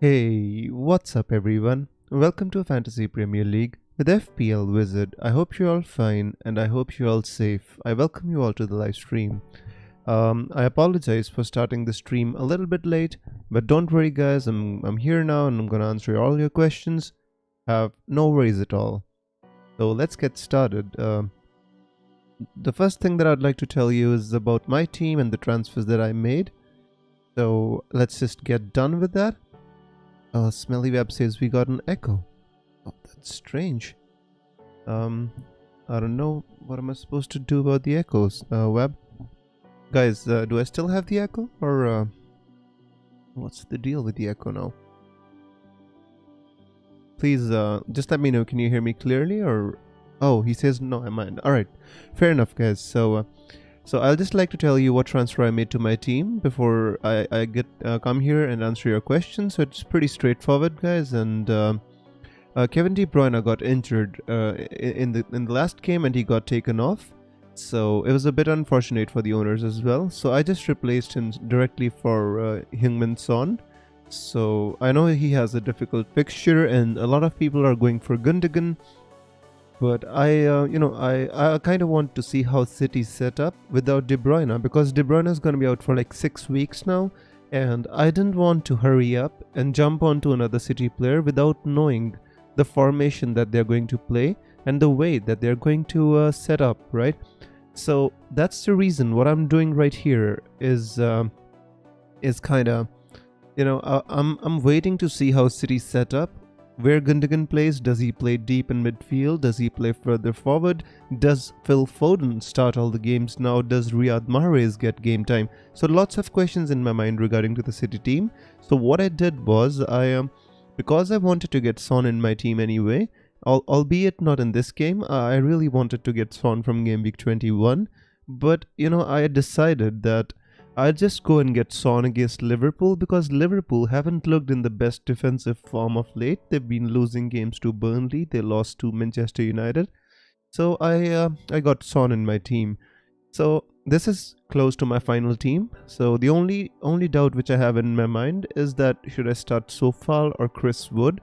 Hey, what's up everyone? Welcome to Fantasy Premier League with FPL Wizard. I hope you're all fine and I hope you're all safe. I welcome you all to the live stream. I apologize for starting the stream a little bit late, but don't worry guys, I'm here now and I'm gonna answer all your questions. Have no worries at all. So let's get started. The first thing that I'd like to tell you is about my team and the transfers that I made. So let's just get done with that. Smelly Web says we got an echo. Oh, that's strange. I don't know what am I supposed to do about the echoes, Web. Guys, do I still have the echo or what's the deal with the echo now? Please, just let me know. Can you hear me clearly or? Oh, he says no. I mind. All right, fair enough, guys. So I'll just like to tell you what transfer I made to my team before I get come here and answer your questions. So it's pretty straightforward, guys. And Kevin De Bruyne got injured in the last game, and he got taken off. So it was a bit unfortunate for the owners as well. So I just replaced him directly for Heung-min Son. So I know he has a difficult fixture, and a lot of people are going for Gundogan. But I kind of want to see how City's set up without De Bruyne, because De Bruyne is going to be out for like 6 weeks now, and I didn't want to hurry up and jump onto another City player without knowing the formation that they're going to play and the way that they're going to set up, right? So that's the reason what I'm doing right here is kind of, I'm waiting to see how City's set up. Where Gundogan plays, does he play deep in midfield? Does he play further forward? Does Phil Foden start all the games now? Does Riyad Mahrez get game time? So lots of questions in my mind regarding to the City team. So what I did was, because I wanted to get Son in my team anyway, albeit not in this game, I really wanted to get Son from Gameweek 21. But, I decided that I'll just go and get Son against Liverpool, because Liverpool haven't looked in the best defensive form of late. They've been losing games to Burnley. They lost to Manchester United. So I got Son in my team. So this is close to my final team. So the only doubt which I have in my mind is that should I start Sofal or Chris Wood,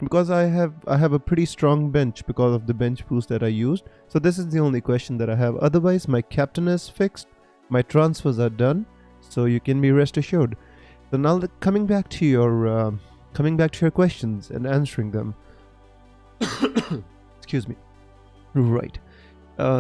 because I have a pretty strong bench because of the bench boost that I used. So this is the only question that I have. Otherwise, my captain is fixed. My transfers are done, so you can be rest assured. So now coming back to your questions and answering them. Excuse me. Right.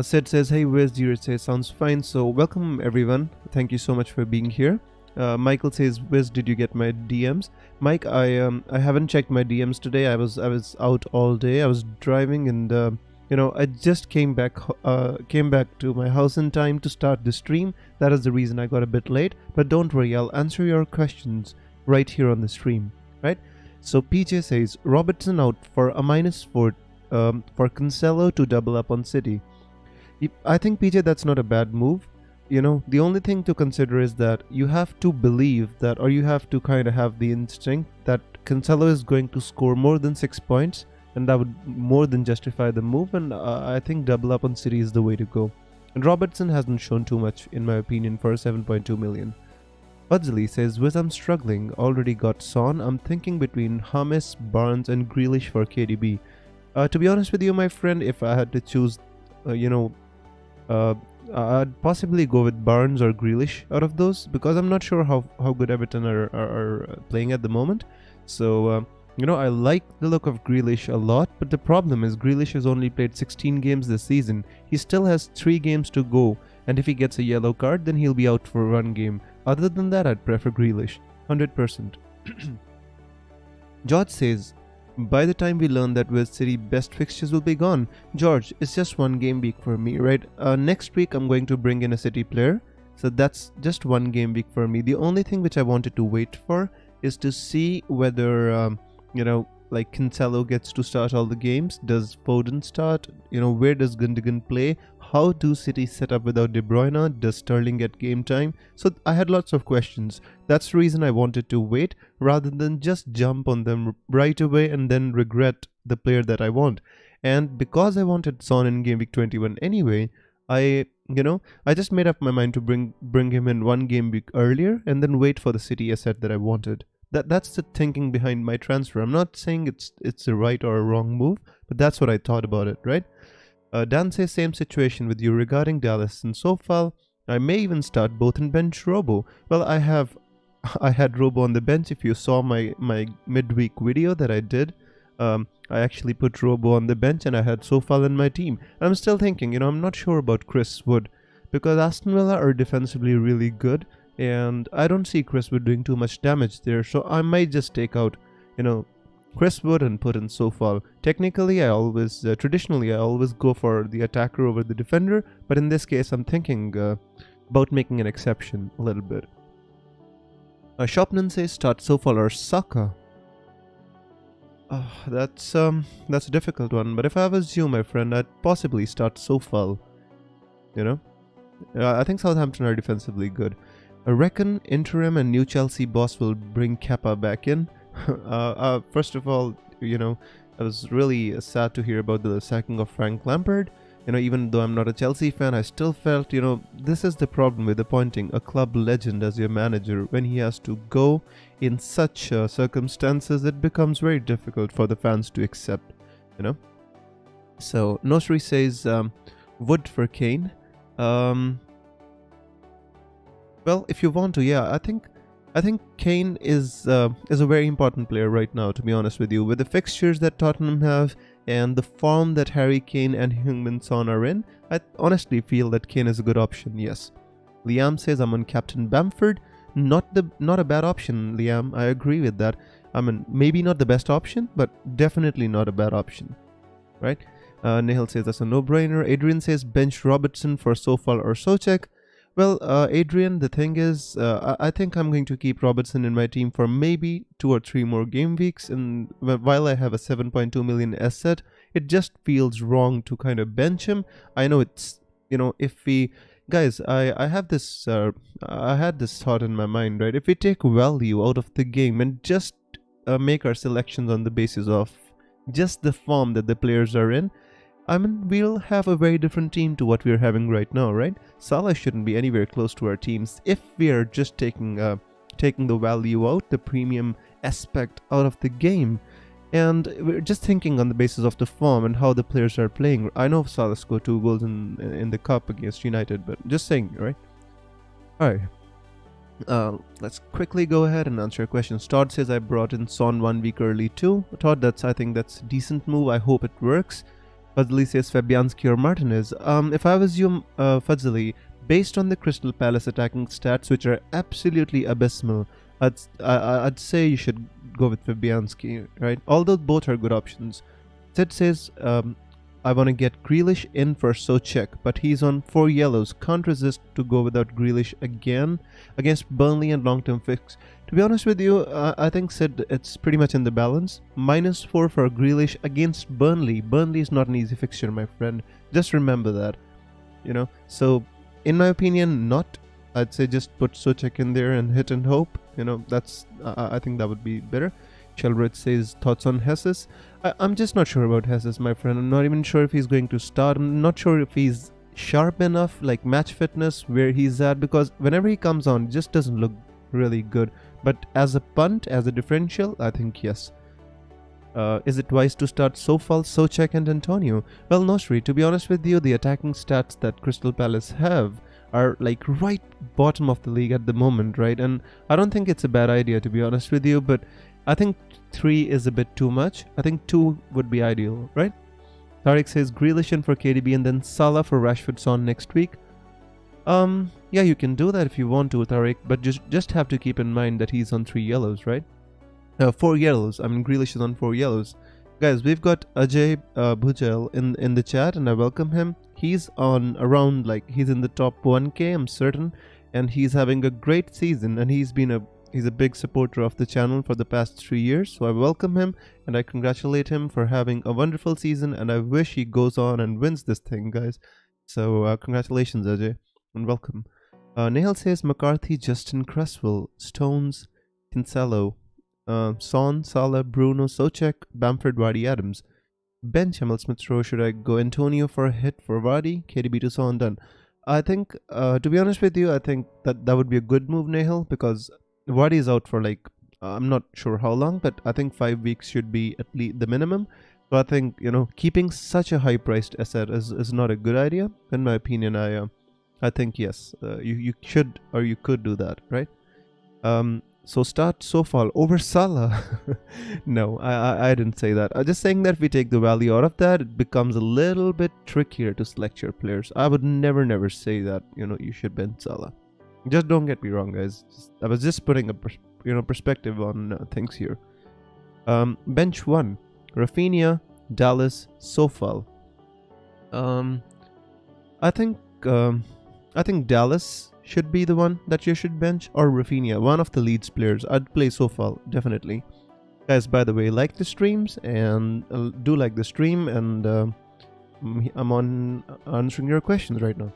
Sid says, "Hey, where's Zero?" Says, "Sounds fine." So welcome everyone. Thank you so much for being here. Michael says, "Wiz, did you get my DMs?" Mike, I haven't checked my DMs today. I was out all day. I was driving and. I just came back to my house in time to start the stream. That is the reason I got a bit late. But don't worry, I'll answer your questions right here on the stream, right? So PJ says, Robertson out for a -4 for Cancelo to double up on City. I think, PJ, that's not a bad move. The only thing to consider is that you have to believe that, or you have to kind of have the instinct that Cancelo is going to score more than 6 points. And that would more than justify the move, and I think double up on City is the way to go. And Robertson hasn't shown too much, in my opinion, for 7.2 million. Udzali says, "Wiz, I'm struggling. Already got Son. I'm thinking between James, Barnes, and Grealish for KDB. To be honest with you, my friend, if I had to choose, I'd possibly go with Barnes or Grealish out of those, because I'm not sure how good Everton are playing at the moment. So. I like the look of Grealish a lot, but the problem is Grealish has only played 16 games this season. He still has 3 games to go, and if he gets a yellow card, then he'll be out for 1 game. Other than that, I'd prefer Grealish, 100%. George says, "By the time we learn that West City best fixtures will be gone." George, it's just 1 game week for me, right? Next week, I'm going to bring in a City player, so that's just 1 game week for me. The only thing which I wanted to wait for is to see whether... like Cancelo gets to start all the games. Does Foden start? Where does Gundogan play? How do City set up without De Bruyne? Does Sterling get game time? So I had lots of questions. That's the reason I wanted to wait rather than just jump on them right away and then regret the player that I want. And because I wanted Son in Game Week 21 anyway, I just made up my mind to bring him in 1 game week earlier and then wait for the City asset that I wanted. That's the thinking behind my transfer. I'm not saying it's a right or a wrong move, but that's what I thought about it, right? Dan says same situation with you regarding Dallas and so far. I may even start both in bench Robo. Well, I had Robo on the bench. If you saw my midweek video that I did, I actually put Robo on the bench and I had Sofal in my team. And I'm still thinking, I'm not sure about Chris Wood because Aston Villa are defensively really good and I don't see Chris Wood doing too much damage there. So I might just take out, Chris Wood and put in Sofal. Technically, traditionally, I always go for the attacker over the defender. But in this case, I'm thinking about making an exception a little bit. Shopnan says start Sofal or Saka. That's a difficult one. But if I was you, my friend, I'd possibly start Sofal. I think Southampton are defensively good. I reckon interim and new Chelsea boss will bring Kepa back in. First of all, I was really sad to hear about the sacking of Frank Lampard. Even though I'm not a Chelsea fan, I still felt, this is the problem with appointing a club legend as your manager. When he has to go in such circumstances, it becomes very difficult for the fans to accept, So, Nosri says, Wood for Kane. Well, if you want to, yeah, I think Kane is a very important player right now, to be honest with you. With the fixtures that Tottenham have and the form that Harry Kane and Heung-min Son are in, I honestly feel that Kane is a good option, yes. Liam says I'm on Captain Bamford. Not a bad option, Liam. I agree with that. I mean, maybe not the best option, but definitely not a bad option, right? Nihal says that's a no-brainer. Adrian says bench Robertson for Sofal or Souček. Well, Adrian, the thing is, I think I'm going to keep Robertson in my team for maybe 2 or 3 more game weeks. And while I have a 7.2 million asset, it just feels wrong to kind of bench him. I know it's, if we... Guys, I have this... I had this thought in my mind, right? If we take value out of the game and just make our selections on the basis of just the form that the players are in, I mean, we'll have a very different team to what we're having right now, right? Salah shouldn't be anywhere close to our teams if we are just taking the value out, the premium aspect out of the game. And we're just thinking on the basis of the form and how the players are playing. I know Salah scored 2 goals in the cup against United, but just saying, right? Alright. Let's quickly go ahead and answer your questions. Todd says I brought in Son 1 week early too. Todd, I think that's a decent move. I hope it works. Fadzli says Fabianski or Martinez. If I was you, Fadzli, based on the Crystal Palace attacking stats, which are absolutely abysmal, I'd say you should go with Fabianski, right? Although both are good options. Sid says, I want to get Grealish in for Souček, but he's on 4 yellows. Can't resist to go without Grealish again against Burnley and long-term fix. To be honest with you, I think Sid, it's pretty much in the balance. -4 for Grealish against Burnley. Burnley is not an easy fixture, my friend. Just remember that, So, in my opinion, not. I'd say just put Souček in there and hit and hope. That's I think that would be better. Shelbridge says thoughts on Jesus. I'm just not sure about Jesus, my friend. I'm not even sure if he's going to start. I'm not sure if he's sharp enough, like match fitness, where he's at, because whenever he comes on, it just doesn't look really good. But as a punt, as a differential, I think yes. Is it wise to start Sofal, Souček and Antonio? Well, Nosri, to be honest with you, the attacking stats that Crystal Palace have are like right bottom of the league at the moment, right? And I don't think it's a bad idea, to be honest with you, but I think 3 is a bit too much. I think 2 would be ideal, right? Tariq says Grealish in for KDB and then Salah for Rashford Son next week. Yeah, you can do that if you want to, Tariq, but just have to keep in mind that he's on 3 yellows, right? 4 yellows. I mean, Grealish is on 4 yellows. Guys, we've got Ajay Bhujel in the chat, and I welcome him. He's on around, he's in the top 1k, I'm certain, and he's having a great season, and he's a big supporter of the channel for the past 3 years, so I welcome him, and I congratulate him for having a wonderful season, and I wish he goes on and wins this thing, guys. So, congratulations, Ajay, and welcome. Nehal says McCarthy, Justin Cresswell, Stones, Kinsella, Son, Salah, Bruno, Souček, Bamford, Vardy, Adams. Bench Emil Smith-Rowe. Should I go Antonio for a hit for Vardy? KDB to Son, done. I think, to be honest with you, I think that would be a good move, Nehal, because Vardy is out for I'm not sure how long, but I think 5 weeks should be at least the minimum. So I think, keeping such a high priced asset is not a good idea. In my opinion, I think yes, you should or you could do that, right? So start Sofal over Salah. No, I didn't say that. I'm just saying that if we take the value out of that, it becomes a little bit trickier to select your players. I would never say that you should bench Salah. Just don't get me wrong, guys. I was just putting a perspective on things here. Bench 1, Rafinha, Dallas, Sofal. I think Dallas should be the one that you should bench, or Rafinha, one of the Leeds players. I'd play Sofal, definitely. Guys, by the way, like the streams and do like the stream, and I'm on answering your questions right now.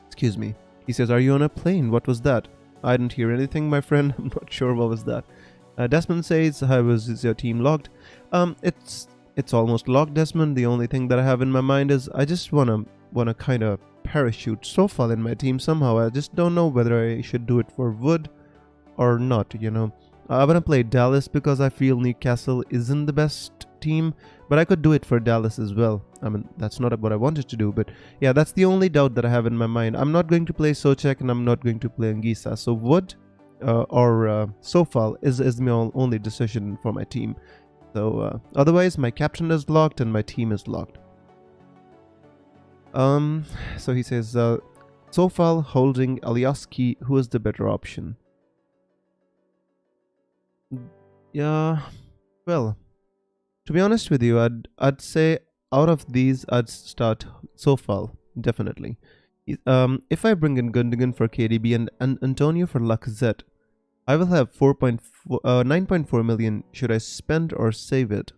Excuse me. He says, "Are you on a plane? What was that?" I didn't hear anything, my friend. I'm not sure what was that. Desmond says, "How is your team logged?" It's almost logged, Desmond. The only thing that I have in my mind is I just wanna kind of parachute Sofal in my team somehow. I just don't know whether I should do it for Wood or not. I wanna play Dallas because I feel Newcastle isn't the best team, but I could do it for Dallas as well. I mean, that's not what I wanted to do, but yeah, that's the only doubt that I have in my mind. I'm not going to play Socek and I'm not going to play Anguissa. So Wood or Sofal is my only decision for my team. So otherwise, my captain is locked and my team is locked. So he says, Sofal, Holding, Alioski, who is the better option? Yeah, well, to be honest with you, I'd say out of these, I'd start Sofal, definitely. If I bring in Gundogan for KDB and Antonio for Lacazette, I will have 9.4 million. Should I spend or save it?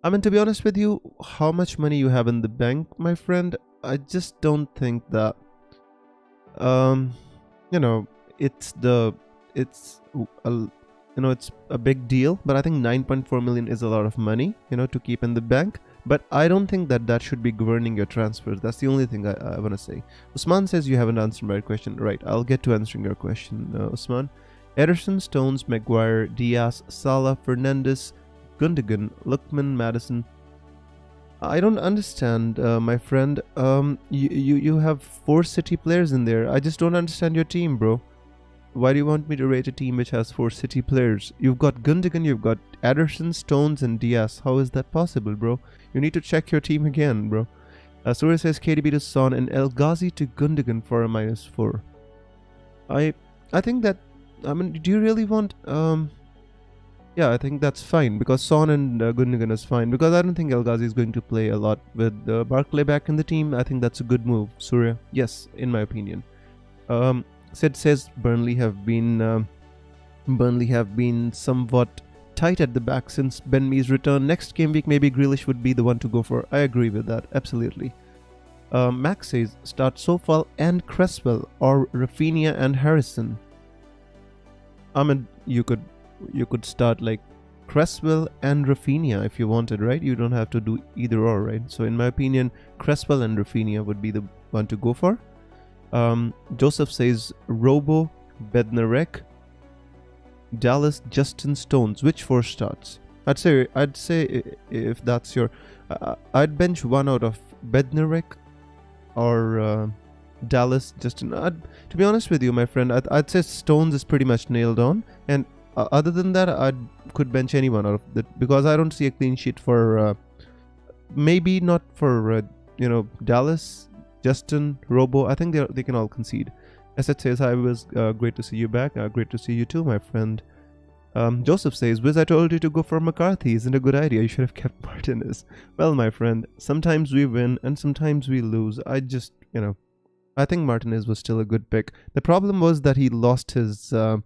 I mean, to be honest with you, how much money you have in the bank, my friend, I just don't think that, it's a big deal, but I think 9.4 million is a lot of money, to keep in the bank. But I don't think that should be governing your transfers. That's the only thing I want to say. Usman says you haven't answered my question. Right, I'll get to answering your question, Usman. Ederson, Stones, Maguire, Diaz, Salah, Fernandes, Gundogan, Lookman, Madison. I don't understand, my friend. You have 4 City players in there. I just don't understand your team, bro. Why do you want me to rate a team which has 4 City players? You've got Gundogan, you've got Ederson, Stones, and Diaz. How is that possible, bro? You need to check your team again, bro. Surya says KDB to Son and El Ghazi to Gundogan for a -4. I think that, I mean, do you really want... Yeah, I think that's fine, because Son and Gundogan is fine, because I don't think El Ghazi is going to play a lot with Barkley back in the team. I think that's a good move, Surya. Yes, in my opinion. Sid says Burnley have been somewhat tight at the back since Ben Mee's return. Next game week, maybe Grealish would be the one to go for. I agree with that, absolutely. Max says start Sofal and Cresswell or Rafinha and Harrison. I mean, you could start like Cresswell and Rafinha if you wanted, right? You don't have to do either or, right? So in my opinion, Cresswell and Rafinha would be the one to go for. Joseph says Robo, Bednarek, Dallas, Justin, Stones. Which 4 starts? I'd say if that's your, I'd bench one out of Bednarek or Dallas, Justin. To be honest with you, my friend, I'd say Stones is pretty much nailed on, and other than that, I could bench anyone out of that, because I don't see a clean sheet for maybe not for Dallas, Justin, Robo. I think they can all concede. Asset says, "Hi, it was great to see you back. Great to see you too, my friend." Joseph says, "Wiz, I told you to go for McCarthy. Isn't a good idea. You should have kept Martinez." Well, my friend, sometimes we win and sometimes we lose. I just, I think Martinez was still a good pick. The problem was that he lost his, that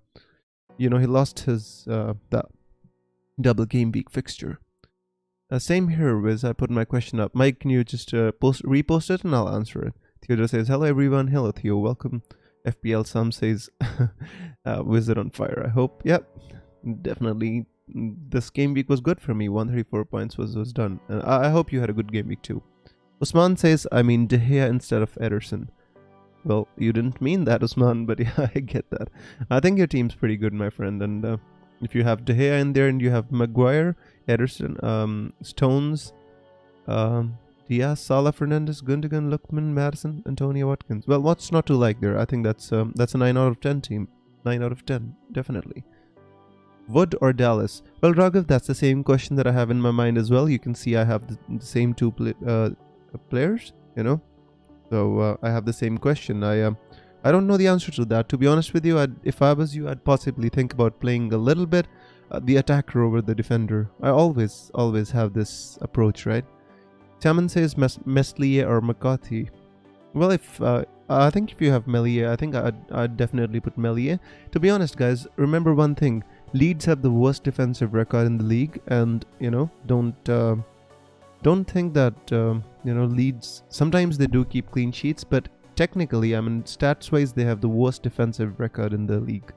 double game week fixture. Same here, Wiz. I put my question up. Mike, can you just repost it and I'll answer it. Theodore says, "Hello everyone." Hello Theo, welcome. FPL Sam says, "Wizard on fire." I hope. Yep, definitely. This game week was good for me. 134 points was done. And I hope you had a good game week too. Usman says, "I mean De Gea instead of Ederson." Well, you didn't mean that, Usman, but yeah, I get that. I think your team's pretty good, my friend. And if you have De Gea in there and you have Maguire, Ederson, Stones, Diaz, Salah, Fernandez, Gundogan, Lookman, Madison, Antonio Watkins. Well, what's not to like there? I think that's a 9 out of 10 team. 9 out of 10, definitely. Wood or Dallas? Well, Raghav, that's the same question that I have in my mind as well. You can see I have the same two players, you know. So I have the same question. I don't know the answer to that. To be honest with you, if I was you, I'd possibly think about playing a little bit the attacker over the defender. I always have this approach, right? Taman says Meslier or McCarthy. Well, if I think if you have Meslier, I think I'd definitely put Meslier. To be honest, guys, remember one thing. Leeds have the worst defensive record in the league, and you know, don't think that you know, Leeds, sometimes they do keep clean sheets, but technically, I mean, stats wise, they have the worst defensive record in the league.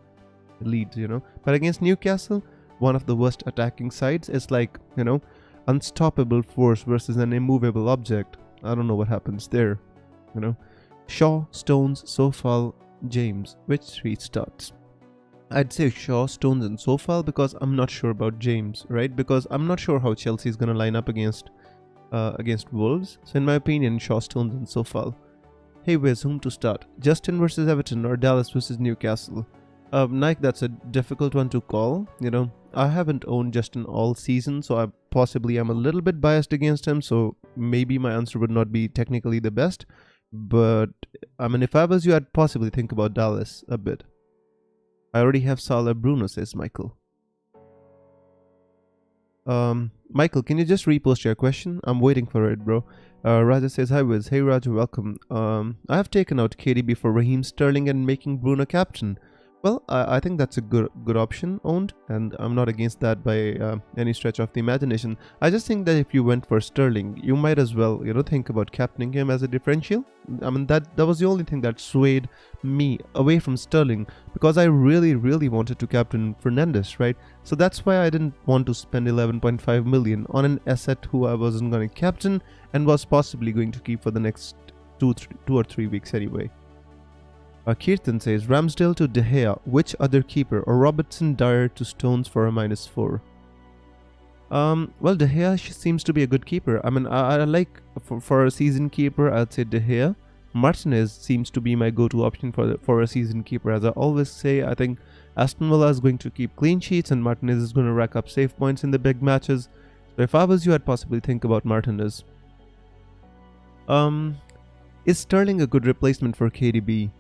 Leeds, you know, but against Newcastle, one of the worst attacking sides, is like, you know, unstoppable force versus an immovable object. I don't know what happens there, you know. Shaw, Stones, Sofal, James. Which three starts? I'd say Shaw, Stones, and Sofal because I'm not sure about James, right? Because I'm not sure how Chelsea's gonna line up against Wolves. So in my opinion, Shaw, Stones, and Sofal. Hey Wiz, whom to start? Justin versus Everton or Dallas versus Newcastle? Nike, that's a difficult one to call. You know, I haven't owned Justin all season, so I possibly am a little bit biased against him. So maybe my answer would not be technically the best. But I mean, if I was you, I'd possibly think about Dallas a bit. I already have Salah, Bruno, says Michael. Michael, can you just repost your question? I'm waiting for it, bro. Raja says, hi Wiz. Hey Raja, welcome. I have taken out KDB for Raheem Sterling and making Bruno captain. Well, I think that's a good option, owned, and I'm not against that by any stretch of the imagination. I just think that if you went for Sterling, you might as well, you know, think about captaining him as a differential. I mean, that was the only thing that swayed me away from Sterling, because I really wanted to captain Fernandez, right? So that's why I didn't want to spend 11.5 million on an asset who I wasn't going to captain and was possibly going to keep for the next two or three weeks anyway. Kirtan says, Ramsdale to De Gea, which other keeper? Or Robertson Dyer to Stones for a -4? Well, De Gea seems to be a good keeper. I mean, I like, for a season keeper, I'd say De Gea. Martinez seems to be my go-to option for a season keeper. As I always say, I think Aston Villa is going to keep clean sheets and Martinez is going to rack up save points in the big matches. So if I was you, I'd possibly think about Martinez. Is Sterling a good replacement for KDB?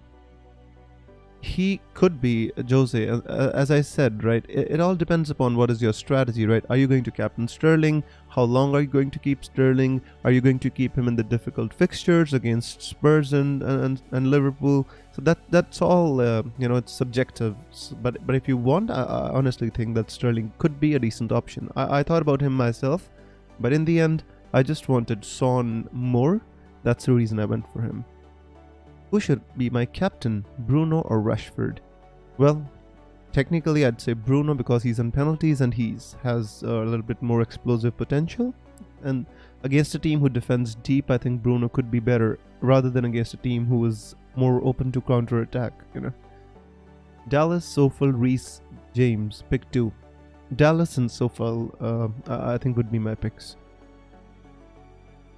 He could be, Jose, as I said, right? It all depends upon what is your strategy, right? Are you going to captain Sterling? How long are you going to keep Sterling? Are you going to keep him in the difficult fixtures against Spurs and Liverpool? So that's all, you know, it's subjective. But if you want, I honestly think that Sterling could be a decent option. I thought about him myself, but in the end, I just wanted Son more. That's the reason I went for him. Who should be my captain, Bruno or Rashford? Well, technically I'd say Bruno because he's on penalties and he has a little bit more explosive potential. And against a team who defends deep, I think Bruno could be better rather than against a team who is more open to counter-attack, you know. Dallas, Sofal, Reece, James, pick two. Dallas and Sofal, I think would be my picks.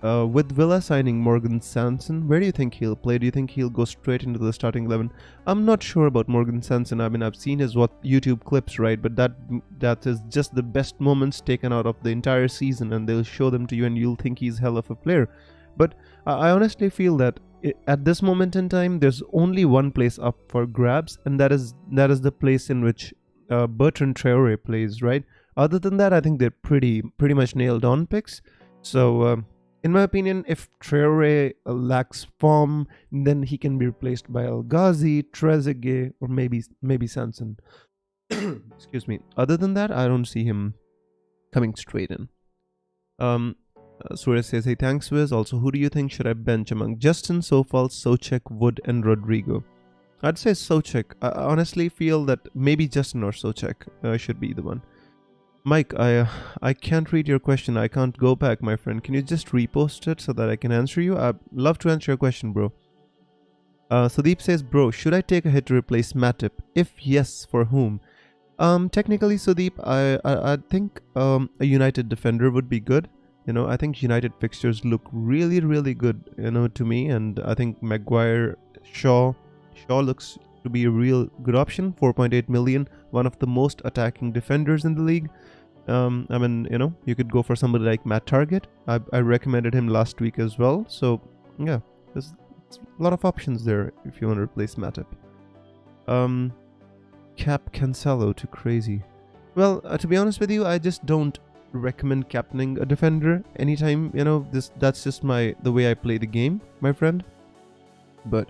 With Villa signing Morgan Sanson, where do you think he'll play? Do you think he'll go straight into the starting 11? I'm not sure about Morgan Sanson. I mean, I've seen his YouTube clips, right? But that is just the best moments taken out of the entire season, and they'll show them to you, and you'll think he's hell of a player. But I honestly feel that at this moment in time, there's only one place up for grabs, and that is the place in which Bertrand Traore plays, right? Other than that, I think they're pretty much nailed on picks. So. In my opinion, if Traore lacks form, then he can be replaced by El Ghazi, Trezeguet, or maybe Sanson. Excuse me. Other than that, I don't see him coming straight in. Surya says, hey, thanks, Wiz. Also, who do you think should I bench among Justin, Sofal, Soucek, Wood, and Rodrigo? I'd say Soucek. I honestly feel that maybe Justin or Soucek should be the one. Mike, I can't read your question. I can't go back, my friend. Can you just repost it so that I can answer you? I'd love to answer your question, bro. Sudeep says, bro, should I take a hit to replace Matip? If yes, for whom? Technically, Sudeep, I think a United defender would be good. I think United fixtures look really, really good, to me. And I think Maguire, Shaw looks to be a real good option. 4.8 million, one of the most attacking defenders in the league. I mean, you could go for somebody like Matt Target. I recommended him last week as well. So, yeah, there's a lot of options there if you want to replace Matip. Cap Cancelo to crazy. Well, to be honest with you, I just don't recommend captaining a defender anytime. That's just the way I play the game, my friend. But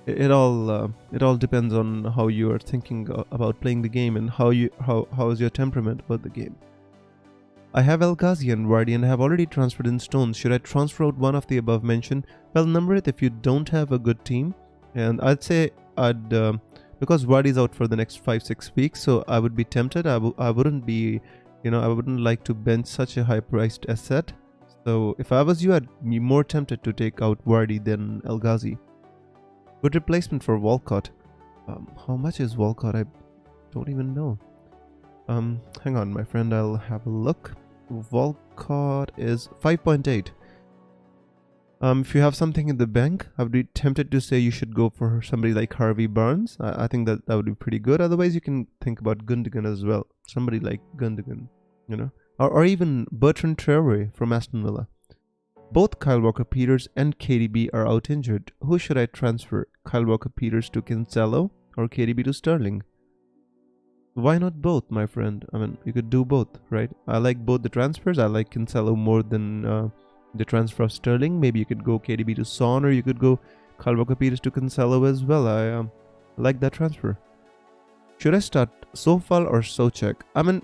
it all depends on how you are thinking about playing the game and how is your temperament about the game. I have El Ghazi and Vardy and I have already transferred in Stones. Should I transfer out one of the above mentioned? Well, number it if you don't have a good team, and I'd say because Vardy's out for the next 5-6 weeks, so I would be tempted. I wouldn't be, I wouldn't like to bench such a high-priced asset. So if I was you, I'd be more tempted to take out Vardy than El Ghazi. Good replacement for Walcott. How much is Walcott? I don't even know. Hang on, my friend. I'll have a look. Walcott is 5.8. If you have something in the bank, I would be tempted to say you should go for somebody like Harvey Barnes. I think that would be pretty good. Otherwise, you can think about Gundogan as well. Somebody like Gundogan, or even Bertrand Traore from Aston Villa. Both Kyle Walker-Peters and KDB are out injured. Who should I transfer? Kyle Walker-Peters to Cancelo or KDB to Sterling? Why not both, my friend? I mean, you could do both, right? I like both the transfers. I like Cancelo more than the transfer of Sterling. Maybe you could go KDB to Son, or you could go Kyle Walker-Peters to Cancelo as well. I like that transfer. Should I start Sofal or Soucek? I mean,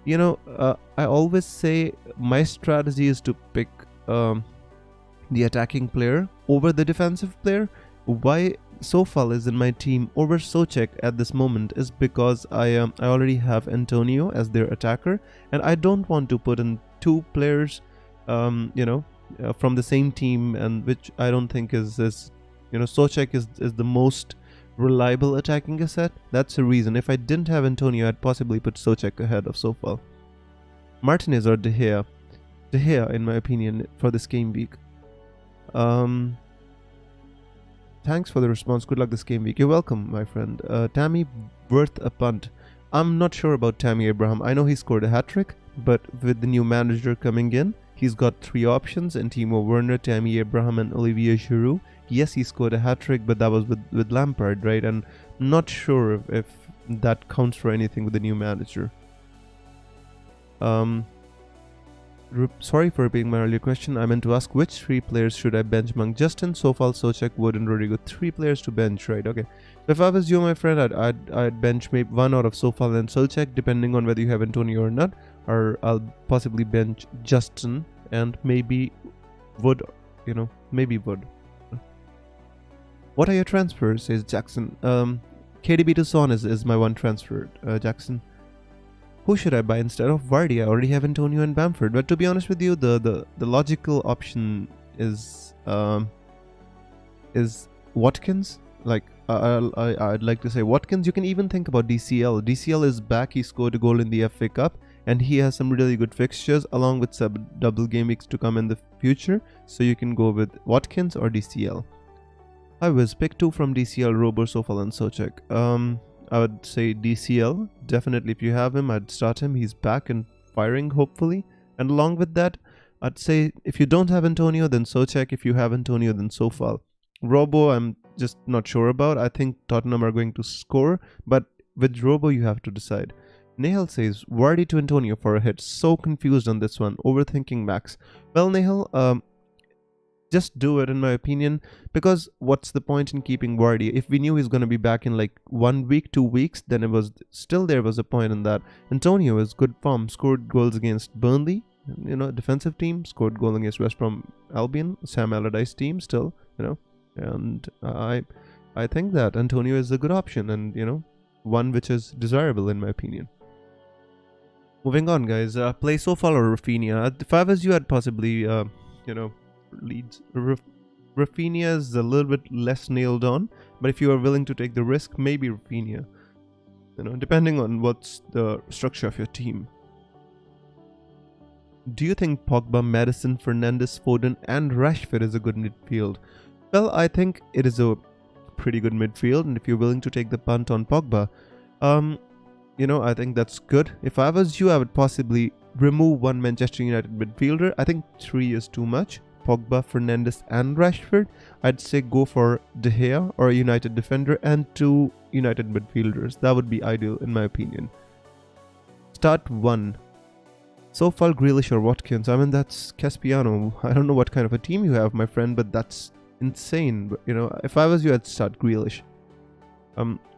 I always say my strategy is to pick the attacking player over the defensive player. Why Sofal is in my team over Soucek at this moment is because I already have Antonio as their attacker, and I don't want to put in two players from the same team, and which I don't think is Soucek is the most reliable attacking asset. That's the reason. If I didn't have Antonio, I'd possibly put Soucek ahead of Sofal. Martinez or De Gea? De Gea, in my opinion, for this game week. Thanks for the response. Good luck this game week. You're welcome, my friend. Tammy, worth a punt. I'm not sure about Tammy Abraham. I know he scored a hat-trick, but with the new manager coming in, he's got three options in Timo Werner, Tammy Abraham, and Olivier Giroud. Yes, he scored a hat-trick, but that was with Lampard, right? And I'm not sure if that counts for anything with the new manager. Sorry for repeating my earlier question. I meant to ask which three players should I bench among Justin, Sofal, Soucek, Wood, and Rodrigo. Three players to bench, right? Okay. So if I was you, my friend, I'd bench maybe one out of Sofal and Soucek, depending on whether you have Antonio or not. Or I'll possibly bench Justin and maybe Wood. Maybe Wood. What are your transfers? Says Jackson. KDB to Son is my one transfer, Jackson. Who should I buy instead of Vardy? I already have Antonio and Bamford. But to be honest with you, the logical option is Watkins. Like I'd like to say Watkins. You can even think about DCL. DCL is back. He scored a goal in the FA Cup, and he has some really good fixtures along with some double game weeks to come in the future. So you can go with Watkins or DCL. I was pick two from DCL: Robo, Sofal, and Soucek. I would say DCL. Definitely, if you have him, I'd start him. He's back and firing, hopefully. And along with that, I'd say if you don't have Antonio, then Soucek. If you have Antonio, then Sofal. Robo, I'm just not sure about. I think Tottenham are going to score, but with Robo, you have to decide. Nehal says, Vardy to Antonio for a hit. So confused on this one. Overthinking max. Well, Nehal, just do it, in my opinion, because what's the point in keeping Vardy? If we knew he's going to be back in like 1 week, 2 weeks, then there was a point in that. Antonio is good form, scored goals against Burnley, defensive team, scored goal against West Brom Albion, Sam Allardyce team still, and I think that Antonio is a good option and, one which is desirable in my opinion. Moving on, guys, play Sofal or Rafinha. If I was you, I'd possibly, Leeds. Rafinha is a little bit less nailed on, but if you are willing to take the risk, maybe Rafinha. Depending on what's the structure of your team. Do you think Pogba, Madison, Fernandes, Foden, and Rashford is a good midfield? Well, I think it is a pretty good midfield, and if you're willing to take the punt on Pogba, I think that's good. If I was you, I would possibly remove one Manchester United midfielder. I think 3 is too much. Pogba, Fernandes, and Rashford. I'd say go for De Gea or a United defender and 2 United midfielders. That would be ideal in my opinion. Start 1. So far, Grealish or Watkins. I mean, that's Caspiano. I don't know what kind of a team you have, my friend, but that's insane. But, if I was you, I'd start Grealish.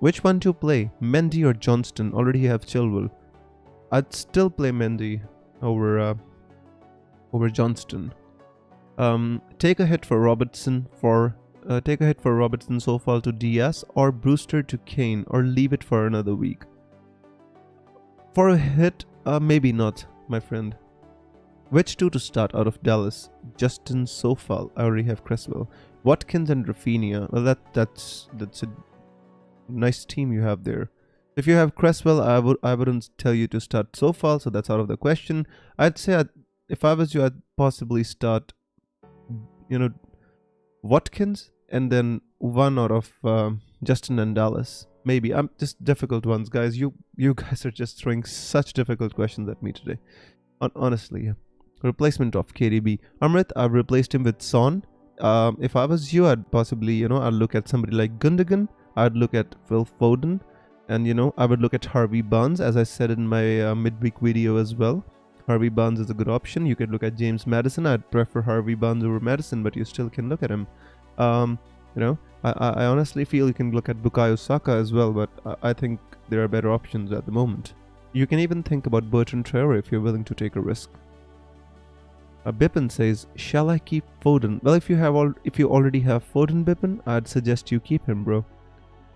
Which one to play? Mendy or Johnston? Already have Chilwell. I'd still play Mendy over Johnston. Take a hit for Robertson so far to Diaz, or Brewster to Kane, or leave it for another week. For a hit, maybe not, my friend. Which 2 to start out of Dallas? Justin, Sofal. I already have Cresswell. Watkins and Rafinha. Well, that's a nice team you have there. If you have Cresswell, I wouldn't tell you to start Sofal, so that's out of the question. I'd say if I was you, I'd possibly start Watkins and then one out of Justin and Dallas. Maybe. I'm just difficult ones, guys. You guys are just throwing such difficult questions at me today. Honestly, yeah. Replacement of KDB. Amrit, I've replaced him with Son. If I was you, I'd possibly, I'd look at somebody like Gundogan. I'd look at Phil Foden. And, I would look at Harvey Barnes, as I said in my midweek video as well. Harvey Barnes is a good option. You could look at James Maddison. I'd prefer Harvey Barnes over Maddison, but you still can look at him. I honestly feel you can look at Bukayo Saka as well, but I think there are better options at the moment. You can even think about Bertrand Traore if you're willing to take a risk. Bippin says, shall I keep Foden? Well, if you already have Foden, Bippin, I'd suggest you keep him, bro.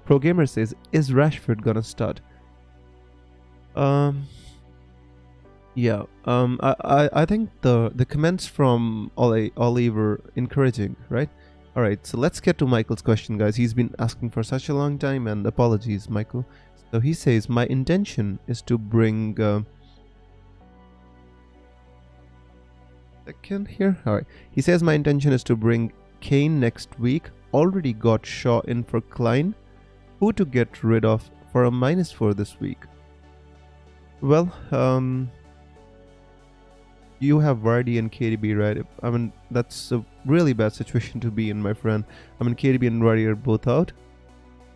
Pro Gamer says, is Rashford gonna start? Yeah. I think the comments from Ollie were encouraging, right? Alright, so let's get to Michael's question, guys. He's been asking for such a long time, and apologies, Michael. So he says, my intention is to bring... second here? Alright. He says, my intention is to bring Kane next week. Already got Shaw in for Klein. Who to get rid of for a -4 this week? Well, you have Vardy and KDB, right? I mean, that's a really bad situation to be in, my friend. I mean, KDB and Vardy are both out.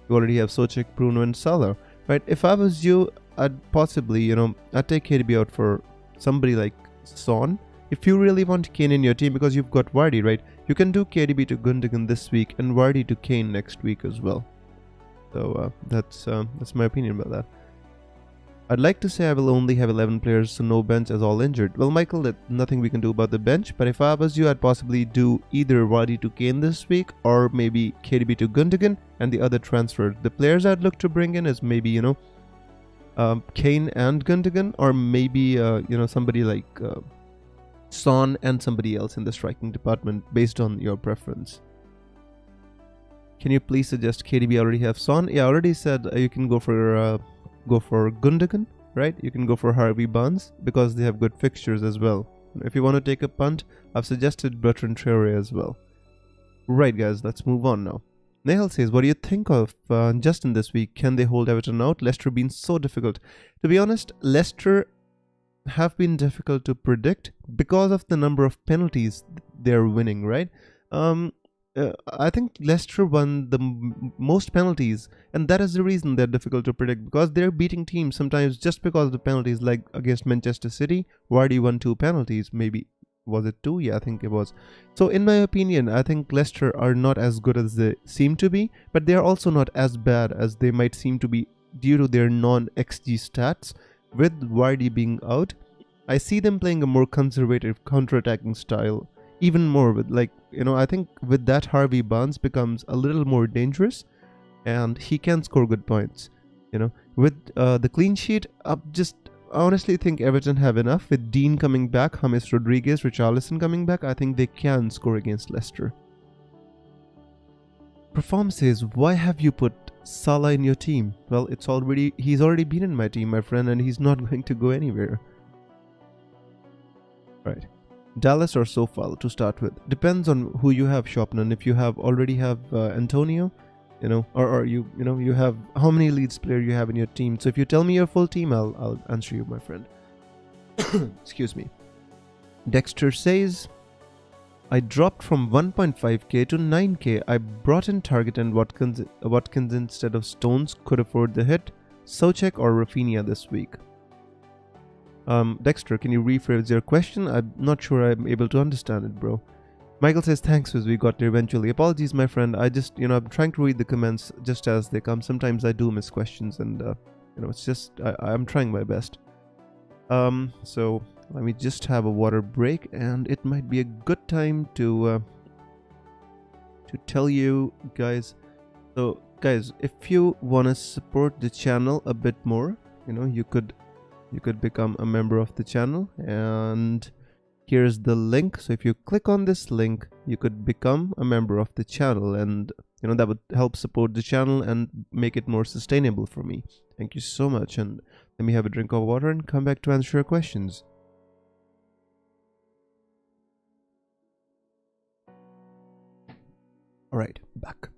You already have Soucek, Bruno, and Salah, right? If I was you, I'd possibly, I'd take KDB out for somebody like Son. If you really want Kane in your team, because you've got Vardy, right? You can do KDB to Gundogan this week and Vardy to Kane next week as well. So that's my opinion about that. I'd like to say I will only have 11 players, so no bench as all injured. Well, Michael, there's nothing we can do about the bench, but if I was you, I'd possibly do either Vardy to Kane this week, or maybe KDB to Gundogan, and the other transfer. The players I'd look to bring in is maybe, Kane and Gundogan, or maybe, somebody like Son and somebody else in the striking department, based on your preference. Can you please suggest KDB? Already have Son? Yeah, I already said you can go for Gundogan, right? You can go for Harvey Barnes because they have good fixtures as well. If you want to take a punt, I've suggested Bertrand Traore as well. Right, guys, let's move on now. Nehal says, what do you think of Justin this week? Can they hold Everton out? Leicester been so difficult. To be honest, Leicester have been difficult to predict because of the number of penalties they're winning, right? I think Leicester won the most penalties, and that is the reason they're difficult to predict, because they're beating teams sometimes just because of the penalties, like against Manchester City. Vardy won 2 penalties, maybe. Was it 2? Yeah, I think it was. So in my opinion, I think Leicester are not as good as they seem to be, but they're also not as bad as they might seem to be due to their non-XG stats. With Vardy being out, I see them playing a more conservative counter-attacking style. Even more with, I think with that Harvey Barnes becomes a little more dangerous, and he can score good points. With the clean sheet, I honestly think Everton have enough. With Dean coming back, James Rodriguez, Richarlison coming back, I think they can score against Leicester. Perform says, why have you put Salah in your team? Well, he's already been in my team, my friend, and he's not going to go anywhere. Right. Dallas or Sofal to start with. Depends on who you have, Shopnan. If you already have Antonio, or you have how many Leeds player you have in your team. So if you tell me your full team, I'll answer you, my friend. Excuse me. Dexter says, I dropped from 1.5k to 9k. I brought in Target and Watkins instead of Stones. Could afford the hit. Soucek or Rafinha this week. Dexter, can you rephrase your question? I'm not sure I'm able to understand it, bro. Michael says, thanks, Wiz, we got there eventually. Apologies, my friend. I just, I'm trying to read the comments just as they come. Sometimes I do miss questions and, it's just, I'm trying my best. So let me just have a water break, and it might be a good time to tell you guys. So guys, if you want to support the channel a bit more, you could become a member of the channel, and here's the link. So if you click on this link, you could become a member of the channel, and that would help support the channel and make it more sustainable for me. Thank you so much, and let me have a drink of water and come back to answer your questions. Alright, back.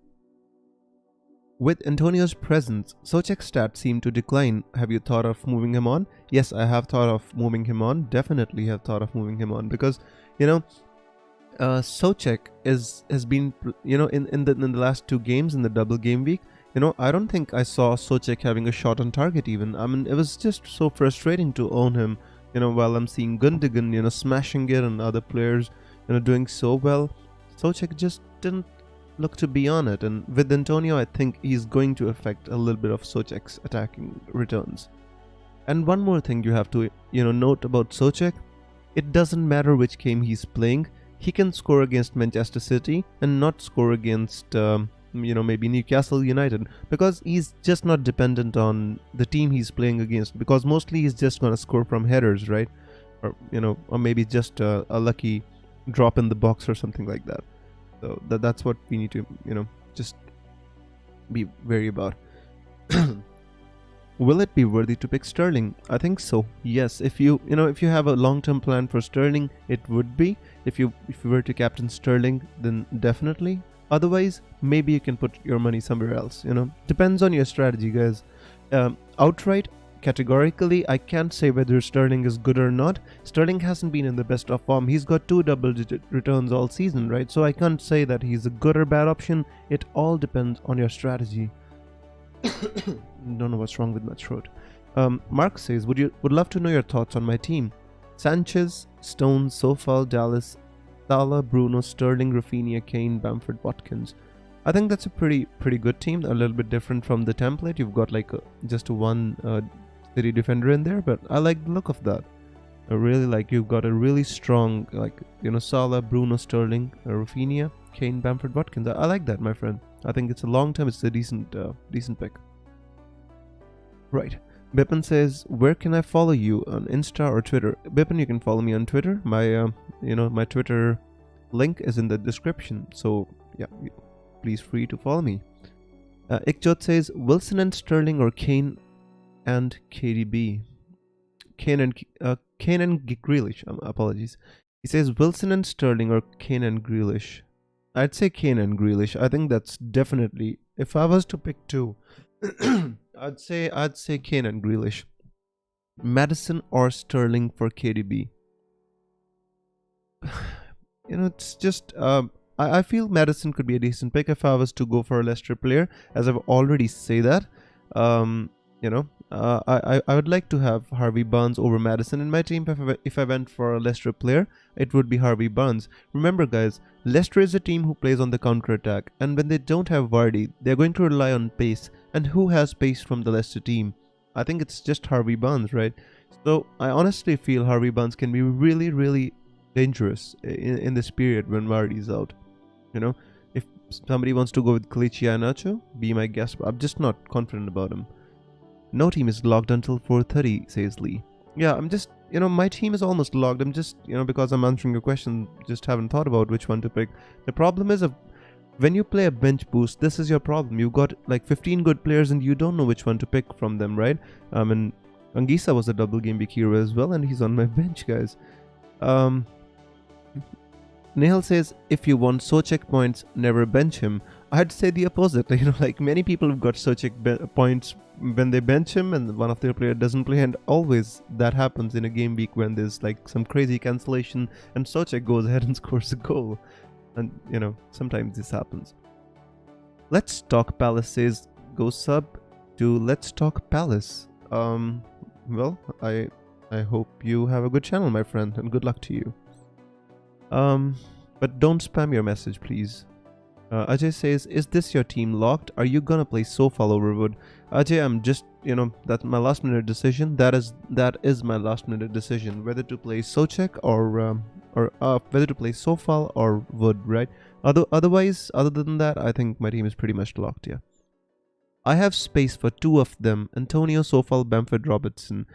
With Antonio's presence, Soucek's stats seem to decline. Have you thought of moving him on? Yes, I have thought of moving him on. Definitely have thought of moving him on, because Soucek has been in the last 2 games in the double game week. I don't think I saw Soucek having a shot on target even. I mean, it was just so frustrating to own him, while I'm seeing Gundogan, smashing it, and other players, doing so well. Soucek just didn't look to be on it, and with Antonio, I think he's going to affect a little bit of Soucek's attacking returns. And one more thing you have to, note about Soucek, it doesn't matter which game he's playing, he can score against Manchester City and not score against maybe Newcastle United, because he's just not dependent on the team he's playing against, because mostly he's just going to score from headers, right? Or maybe just a lucky drop in the box or something like that. So that's what we need to just be wary about. Will it be worthy to pick Sterling? I think so. Yes, if you have a long-term plan for Sterling, it would be. If you were to captain Sterling, then definitely. Otherwise, maybe you can put your money somewhere else. Depends on your strategy, guys. Outright, categorically, I can't say whether Sterling is good or not. Sterling hasn't been in the best of form. He's got 2 double-digit returns all season, right? So I can't say that he's a good or bad option. It all depends on your strategy. Don't know what's wrong with my throat. Mark says, would love to know your thoughts on my team. Sanchez, Stones, Sofal, Dallas, Salah, Bruno, Sterling, Rafinha, Kane, Bamford, Watkins. I think that's a pretty good team. A little bit different from the template. You've got like just one City defender in there, but I like the look of that. I really like, you've got a really strong, Salah, Bruno, Sterling, Rafinha, Kane, Bamford, Watkins. I like that, my friend. I think it's a long term. It's a decent pick. Right. Bipin says, where can I follow you, on Insta or Twitter? Bipin, you can follow me on Twitter. My my Twitter link is in the description. So yeah, please free to follow me. Ikjot says, Wilson and Sterling or Kane and KDB? Kane and Grealish. Apologies. He says Wilson and Sterling or Kane and Grealish. I'd say Kane and Grealish. I think that's definitely, if I was to pick 2, I'd say Kane and Grealish. Madison or Sterling for KDB. It's just I feel Madison could be a decent pick if I was to go for a Leicester player, as I've already said that. I would like to have Harvey Barnes over Madison in my team. If I went for a Leicester player, it would be Harvey Barnes. Remember, guys, Leicester is a team who plays on the counter-attack, and when they don't have Vardy, they're going to rely on pace. And who has pace from the Leicester team? I think it's just Harvey Barnes, right? So I honestly feel Harvey Barnes can be really, really dangerous in this period when Vardy is out. If somebody wants to go with Kelechi Iheanacho, be my guest. I'm just not confident about him. No team is logged until 4:30, says Lee. Yeah, I'm just, my team is almost logged. I'm just, because I'm answering your question, just haven't thought about which one to pick. The problem is, When you play a bench boost, this is your problem. You've got like 15 good players and you don't know which one to pick from them, right? And Anguissa was a double game week hero as well, and he's on my bench, guys. Nehal says, if you want Sochek points, never bench him. I'd say the opposite. Like many people have got Sochek points when they bench him and one of their player doesn't play, and always that happens in a game week when there's like some crazy cancellation and Sochek goes ahead and scores a goal. And sometimes this happens. Let's Talk Palace says, go sub to Let's Talk Palace. Well, I hope you have a good channel, my friend, and good luck to you. But don't spam your message, please. Ajay says, is this your team locked? Are you gonna play Sofal over Wood? Ajay, I'm just, that's my last minute decision. That is my last minute decision, whether to play Sochek or whether to play Sofal or Wood, right? Other than that, I think my team is pretty much locked, yeah. I have space for two of them, Antonio, Sofal, Bamford, Robertson.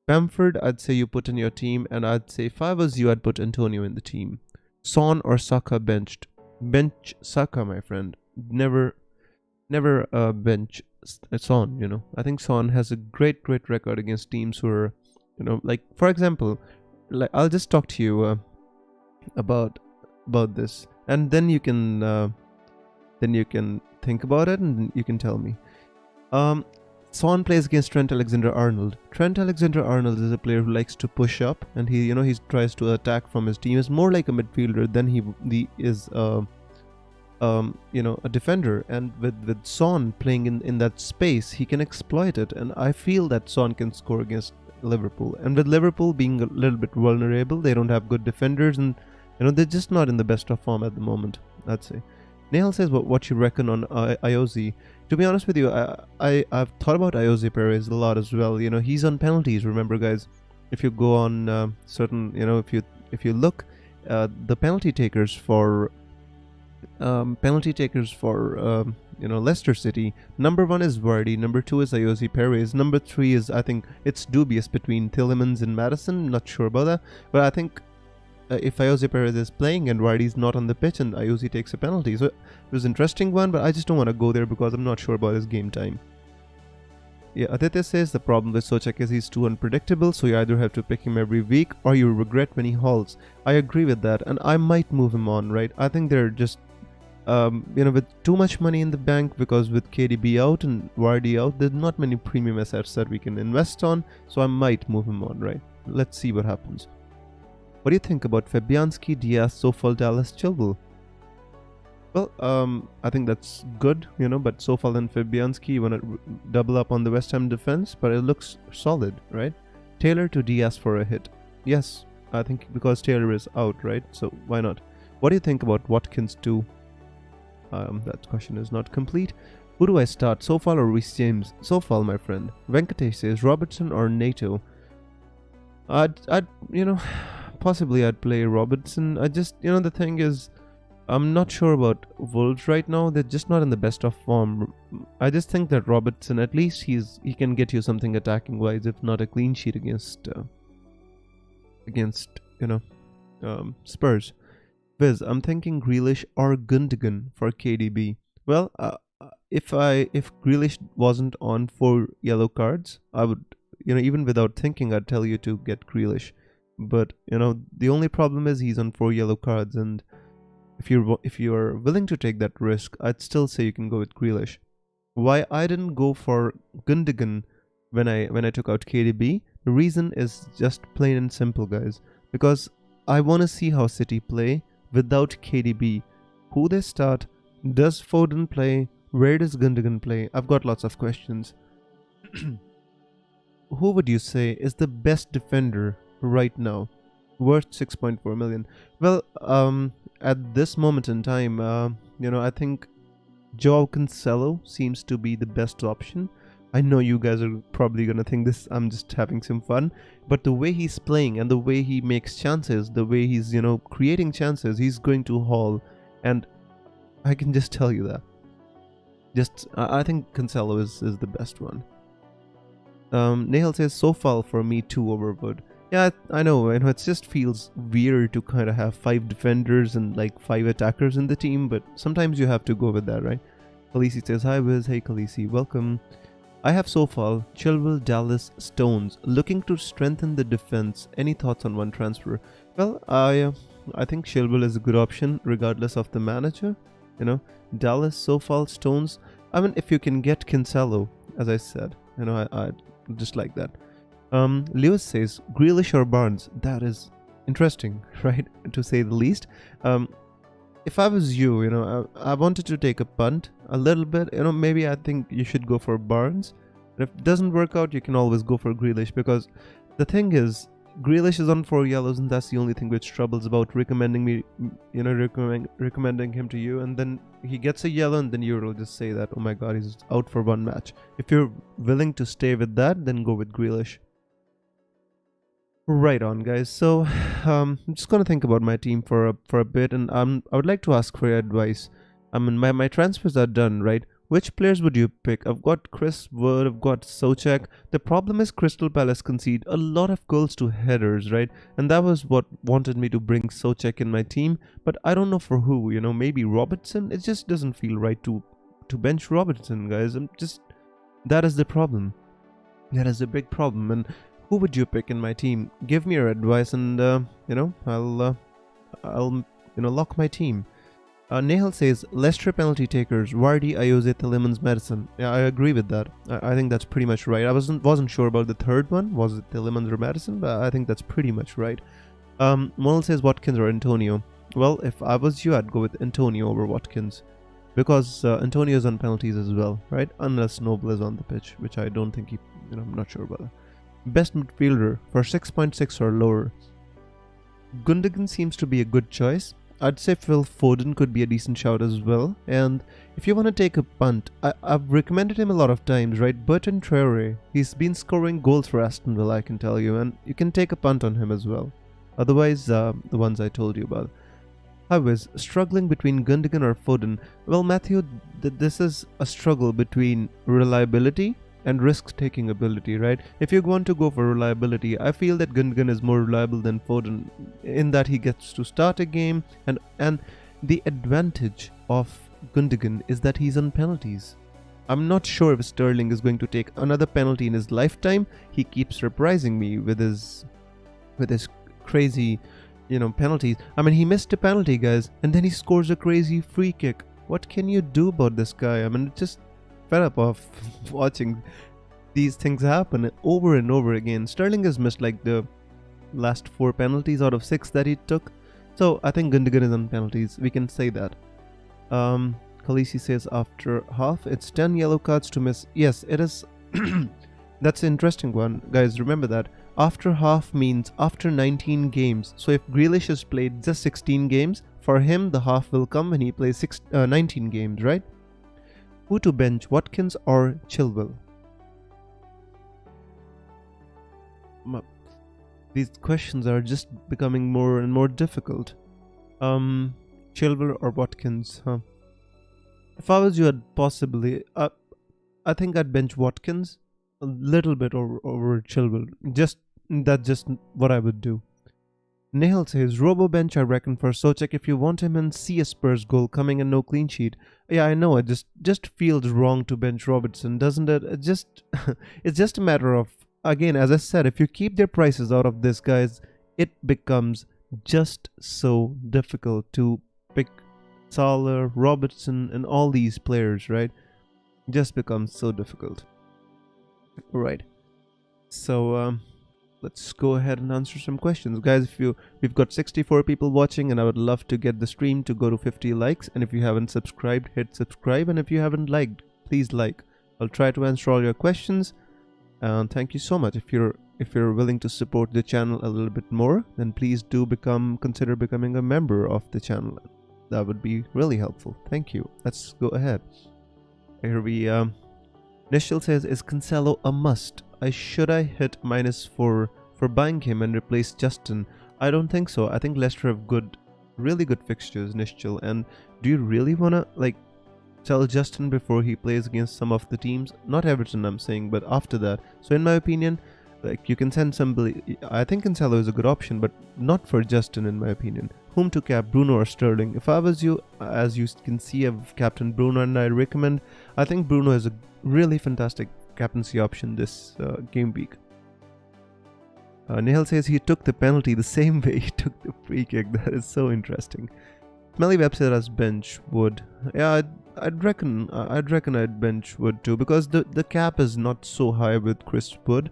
Bamford, I'd say you put in your team, and I'd say if I was you, I'd put Antonio in the team. Son or Saka benched. Bench Saka, my friend. Never bench Son, I think Son has a great record against teams who are, like, for example, like, I'll just talk to you about this, and then you can think about it and you can tell me. Son plays against Trent Alexander-Arnold. Trent Alexander-Arnold is a player who likes to push up, and he tries to attack from his team. He's more like a midfielder than he is a defender. And with Son playing in that space, he can exploit it. And I feel that Son can score against Liverpool. And with Liverpool being a little bit vulnerable, they don't have good defenders, and they're just not in the best of form at the moment, I'd say. Nehal says, what you reckon on Iozi? To be honest with you, I've thought about Iozi Perez a lot as well. He's on penalties. Remember, guys, if you go on certain, if you look, the penalty takers for Leicester City. Number 1 is Vardy. Number 2 is Iozi Perez. Number 3 is, I think it's dubious between Tielemans and Maddison. Not sure about that, but I think if Iozi Perez is playing and Vardy's not on the pitch and Iozi takes a penalty. So it was an interesting one, but I just don't want to go there because I'm not sure about his game time. Yeah, Aditya says the problem with Sochek is he's too unpredictable, so you either have to pick him every week or you regret when he halts. I agree with that, and I might move him on, right? I think they're just, with too much money in the bank, because with KDB out and Vardy out, there's not many premium assets that we can invest on, so I might move him on, right? Let's see what happens. What do you think about Fabianski, Diaz, Sofal, Dallas, Chilwell? Well, I think that's good, but Sofal and Fabianski, you want to double up on the West Ham defense, but it looks solid, right? Taylor to Diaz for a hit. Yes, I think because Taylor is out, right? So why not? What do you think about Watkins too? That question is not complete. Who do I start, Sofal or Reece James? Sofal, my friend. Venkatesh says Robertson or Nato. Possibly I'd play Robertson. The thing is, I'm not sure about Wolves right now. They're just not in the best of form. I just think that Robertson, at least he can get you something attacking wise, if not a clean sheet against Spurs. Viz, I'm thinking Grealish or Gundogan for KDB. Well, if Grealish wasn't on 4 yellow cards, I would, even without thinking, I'd tell you to get Grealish. But the only problem is he's on 4 yellow cards, and if you're willing to take that risk, I'd still say you can go with Grealish. Why I didn't go for Gundogan when I took out KDB? The reason is just plain and simple, guys. Because I want to see how City play without KDB. Who they start? Does Foden play? Where does Gundogan play? I've got lots of questions. Who would you say is the best defender right now, worth 6.4 million? Well, at this moment in time, I think Joao Cancelo seems to be the best option. I know you guys are probably gonna think this, I'm just having some fun, but the way he's playing and the way he makes chances, the way he's creating chances, he's going to haul, and I can just tell you that. I think Cancelo is the best one. Nehal says Sofal for me too over Wood. Yeah, I know. It just feels weird to kind of have 5 defenders and like 5 attackers in the team, but sometimes you have to go with that, right? Khaleesi says, "Hi Wiz, hey Khaleesi, welcome. I have so far Chilwell, Dallas, Stones, looking to strengthen the defense. Any thoughts on one transfer?" Well, I think Chilwell is a good option regardless of the manager. You know, Dallas, so far, Stones. I mean, if you can get Cancelo, as I said, I just like that. Lewis says Grealish or Barnes. That is interesting, right? To say the least. If I was you, I wanted to take a punt a little bit. Maybe I think you should go for Barnes. But if it doesn't work out, you can always go for Grealish, because the thing is, Grealish is on 4 yellows, and that's the only thing which troubles about recommending me, recommending him to you, and then he gets a yellow, and then you'll just say that, oh my god, he's out for 1 match. If you're willing to stay with that, then go with Grealish. Right on, guys. So, I'm just gonna think about my team for a bit, and I would like to ask for your advice. I mean, my transfers are done, right? Which players would you pick? I've got Chris Wood, I've got Soucek. The problem is Crystal Palace concede a lot of goals to headers, right? And that was what wanted me to bring Soucek in my team, but I don't know for who. Maybe Robertson. It just doesn't feel right to bench Robertson, guys. That is the problem. That is a big problem, and who would you pick in my team? Give me your advice, and I'll lock my team. Nehal says Leicester penalty takers: Vardy, Ayoze, Tielemans, Madison. Yeah, I agree with that. I think that's pretty much right. I wasn't sure about the third one. Was it Tielemans or Madison? But I think that's pretty much right. Monal says Watkins or Antonio. Well, if I was you, I'd go with Antonio over Watkins, because Antonio's on penalties as well, right? Unless Noble is on the pitch, which I don't think he. I'm not sure about that. Best midfielder for 6.6 or lower. Gundogan seems to be a good choice. I'd say Phil Foden could be a decent shout as well. And if you want to take a punt, I've recommended him a lot of times, right? Bertrand Traore. He's been scoring goals for Aston Villa, I can tell you, and you can take a punt on him as well. Otherwise, the ones I told you about. I was struggling between Gundogan or Foden. Well, Matthew, this is a struggle between reliability and risk-taking ability, right? If you want to go for reliability, I feel that Gundogan is more reliable than Foden, in that he gets to start a game, and the advantage of Gundogan is that he's on penalties. I'm not sure if Sterling is going to take another penalty in his lifetime. He keeps surprising me with his crazy, penalties. I mean, he missed a penalty, guys, and then he scores a crazy free kick. What can you do about this guy? I mean, it just fed up of watching these things happen over and over again. Sterling has missed like the last 4 penalties out of 6 that he took. So I think Gundogan is on penalties. We can say that. Khaleesi says after half, it's 10 yellow cards to miss. Yes, it is. That's an interesting one. Guys, remember that. After half means after 19 games. So if Grealish has played just 16 games, for him the half will come when he plays 19 games, right? Who to bench, Watkins or Chilwell? These questions are just becoming more and more difficult. Chilwell or Watkins? Huh? If I was you, I'd possibly. I think I'd bench Watkins a little bit over Chilwell. That's just what I would do. Nehal says, Robo bench I reckon for Soucek if you want him, and see a Spurs goal coming and no clean sheet. Yeah, I know, it just feels wrong to bench Robertson, doesn't it? It's just a matter of, again, as I said, if you keep their prices out of this, guys, it becomes just so difficult to pick Salah, Robertson, and all these players, right? Just becomes so difficult. Right. So, let's go ahead and answer some questions, guys. We've got 64 people watching, and I would love to get the stream to go to 50 likes. And if you haven't subscribed, hit subscribe, and if you haven't liked, please like. I'll try to answer all your questions, and thank you so much. If you're willing to support the channel a little bit more, then please do consider becoming a member of the channel. That would be really helpful. Thank you. Let's go ahead. Here we Nishil says, is Cancelo a must? Should I hit -4 for buying him and replace Justin? I don't think so. I think Leicester have really good fixtures, Nishil. And do you really wanna sell Justin before he plays against some of the teams? Not Everton, I'm saying, but after that. So in my opinion, Like, you can send somebody. I think Cancelo is a good option, but not for Justin, in my opinion. Whom to cap, Bruno or Sterling? If I was you, as you can see, I've captained Bruno, and I think Bruno is a really fantastic captaincy option this game week. Nihal says he took the penalty the same way he took the free kick. That is so interesting. Smelly Web said as bench Wood. Yeah, I'd reckon I'd bench Wood too, because the cap is not so high with Chris Wood.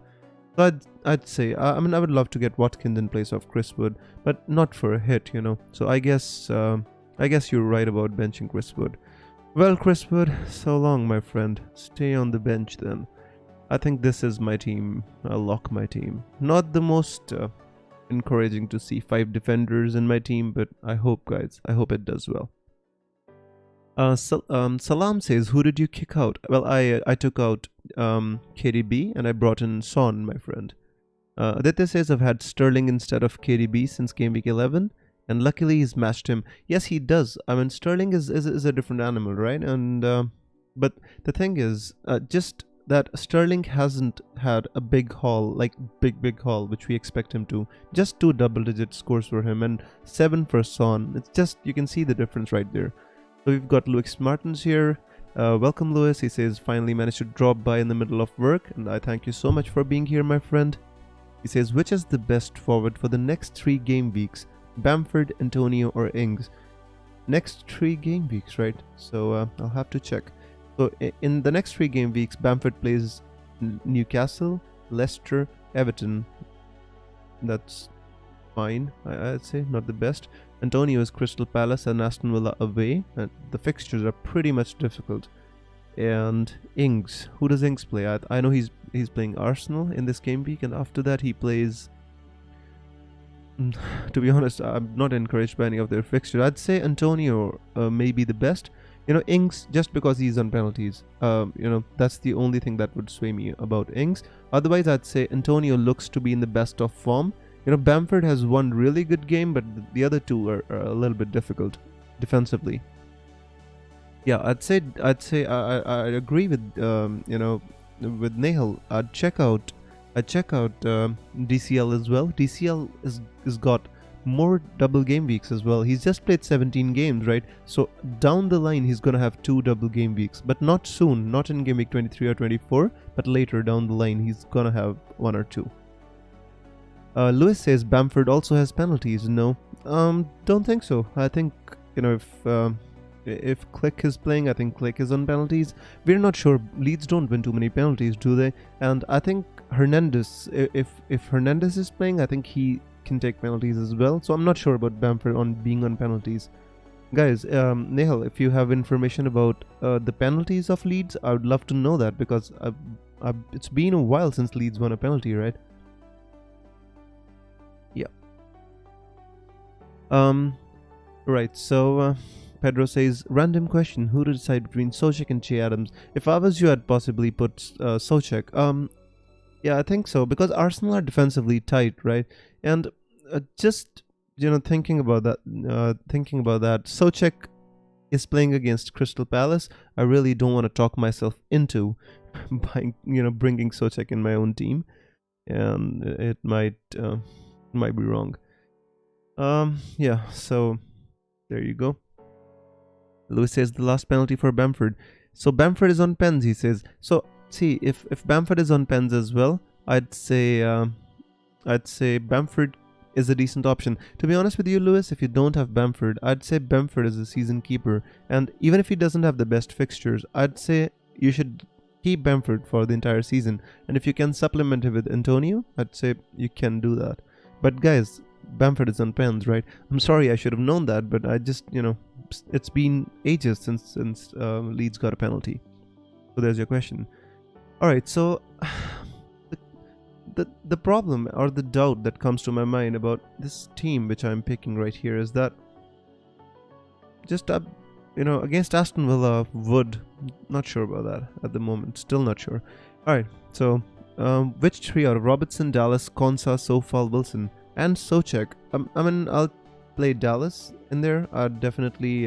So I'd say, I mean, I would love to get Watkins in place of Chris Wood, but not for a hit, you know. So I guess you're right about benching Chris Wood. Well, Chris Wood, so long, my friend. Stay on the bench then. I think this is my team. I'll lock my team. Not the most encouraging to see 5 defenders in my team, but I hope, guys, I hope it does well. Salam says, who did you kick out? Well, I took out KDB and I brought in Son, my friend. Aditya says, I've had Sterling instead of KDB since game week 11, and luckily he's matched him. Yes, he does. I mean, Sterling is a different animal, right? And but the thing is, just that Sterling hasn't had a big haul, like big haul, which we expect him to. Just 2 double-digit scores for him and 7 for Son. It's just, you can see the difference right there. So we've got Louis Martins here. Welcome, Louis. He says, finally managed to drop by in the middle of work, and I thank you so much for being here, my friend. He says, which is the best forward for the next 3 game weeks? Bamford, Antonio, or Ings? Next 3 game weeks, right? So I'll have to check. So in the next 3 game weeks, Bamford plays Newcastle, Leicester, Everton. That's fine, I'd say, not the best. Antonio is Crystal Palace and Aston Villa away, and the fixtures are pretty much difficult. And Ings, who does Ings play? I know he's playing Arsenal in this game week, and after that he plays. To be honest, I'm not encouraged by any of their fixtures. I'd say Antonio may be the best. You know, Ings, just because he's on penalties. You know, that's the only thing that would sway me about Ings. Otherwise, I'd say Antonio looks to be in the best of form. You know, Bamford has one really good game, but the other 2 are a little bit difficult defensively. Yeah, I'd say I agree with you know, with Nehal. I'd check out DCL as well. DCL is got more double game weeks as well. He's just played 17 games, right? So down the line he's gonna have 2 double game weeks, but not soon, not in game week 23 or 24, but later down the line he's gonna have 1 or 2. Lewis says Bamford also has penalties. No, don't think so. I think, you know, if Click is playing, I think Click is on penalties. We're not sure. Leeds don't win too many penalties, do they? And I think Hernandez, if Hernandez is playing, I think he can take penalties as well. So I'm not sure about Bamford being on penalties. Guys, Nehal, if you have information about the penalties of Leeds, I would love to know that, because it's been a while since Leeds won a penalty, right? Yeah. Right, so Pedro says, random question, who to decide between Soucek and Che Adams? If I was you, I'd possibly put Soucek. Yeah, I think so, because Arsenal are defensively tight, right? And just, you know, thinking about that, Soucek is playing against Crystal Palace. I really don't want to talk myself into bringing Soucek in my own team, and it might be wrong. Yeah, so there you go. Lewis says the last penalty for Bamford. So Bamford is on pens, he says. So see, if Bamford is on pens as well, I'd say Bamford is a decent option. To be honest with you, Lewis, if you don't have Bamford, I'd say Bamford is a season keeper. And even if he doesn't have the best fixtures, I'd say you should keep Bamford for the entire season. And if you can supplement it with Antonio, I'd say you can do that. But guys, Bamford is on pens, right? I'm sorry, I should have known that, but I just, it's been ages since Leeds got a penalty. So there's your question. Alright, so the problem or the doubt that comes to my mind about this team which I'm picking right here is that just against Aston Villa, Wood, not sure about that at the moment, still not sure. Alright, so which three out of Robertson, Dallas, Konsa, Sofal, Wilson and Soucek? I mean, I'll play Dallas in there. I'd definitely,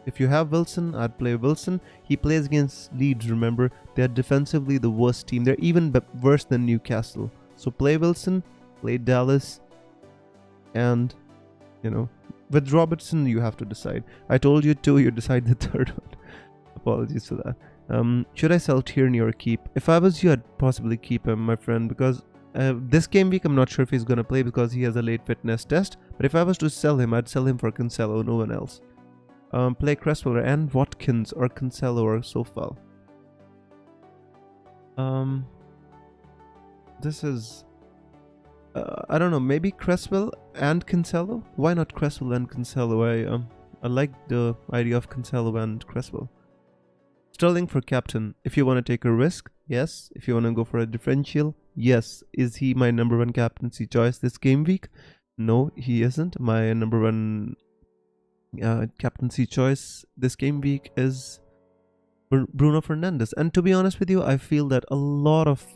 if you have Wilson, I'd play Wilson. He plays against Leeds, remember? They're defensively the worst team. They're even worse than Newcastle. So play Wilson, play Dallas, and with Robertson you have to decide. I told you two, you decide the third one. Apologies for that. Should I sell Tierney or keep? If I was you, I'd possibly keep him, my friend, because this game week I'm not sure if he's gonna play because he has a late fitness test. But if I was to sell him, I'd sell him for Cancelo, no one else. Play Cresswell and Watkins or Cancelo or Sofal. This is I don't know, maybe Cresswell and Cancelo? Why not Cresswell and Cancelo? I like the idea of Cancelo and Cresswell. Sterling for captain. If you want to take a risk, yes. If you want to go for a differential, yes. Is he my number one captaincy choice this game week? No, he isn't. My number one captaincy choice this game week is Bruno Fernandes. And to be honest with you, I feel that a lot of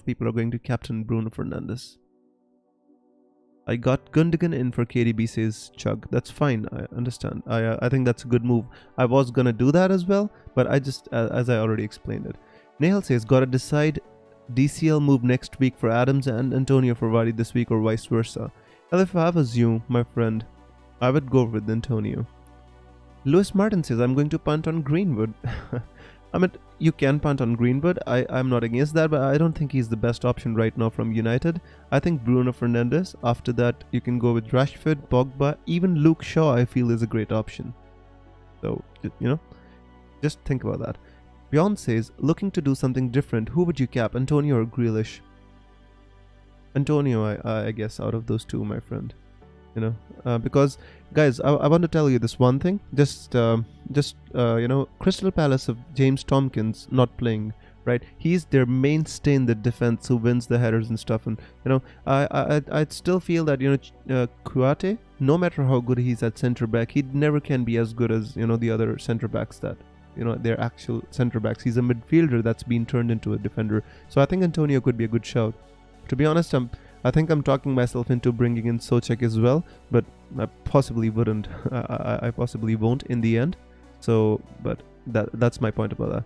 people are going to captain Bruno Fernandes. I got Gundogan in for KDB, says Chug. That's fine. I understand. I think that's a good move. I was gonna do that as well, but I just, as I already explained it. Nahal says, gotta decide DCL move next week for Adams and Antonio for Vardy this week or vice versa. Well, if I was you, my friend, I would go with Antonio. Lewis Martin says, I'm going to punt on Greenwood. I mean, you can punt on Greenwood. I'm not against that, but I don't think he's the best option right now from United. I think Bruno Fernandes. After that, you can go with Rashford, Pogba, even Luke Shaw, I feel is a great option. So, just think about that. Beyond says, looking to do something different. Who would you cap, Antonio or Grealish? Antonio, I guess, out of those two, my friend. Because guys, I want to tell you this one thing. Crystal Palace of James Tompkins not playing, right? He's their mainstay in the defense who wins the headers and stuff. And I'd still feel that Kouyaté, no matter how good he's at centre back, he never can be as good as the other centre backs that they're actual centre backs. He's a midfielder that's been turned into a defender. So I think Antonio could be a good shout. To be honest, I think I'm talking myself into bringing in Souček as well, but I possibly wouldn't. I possibly won't in the end. So, but that's my point about that.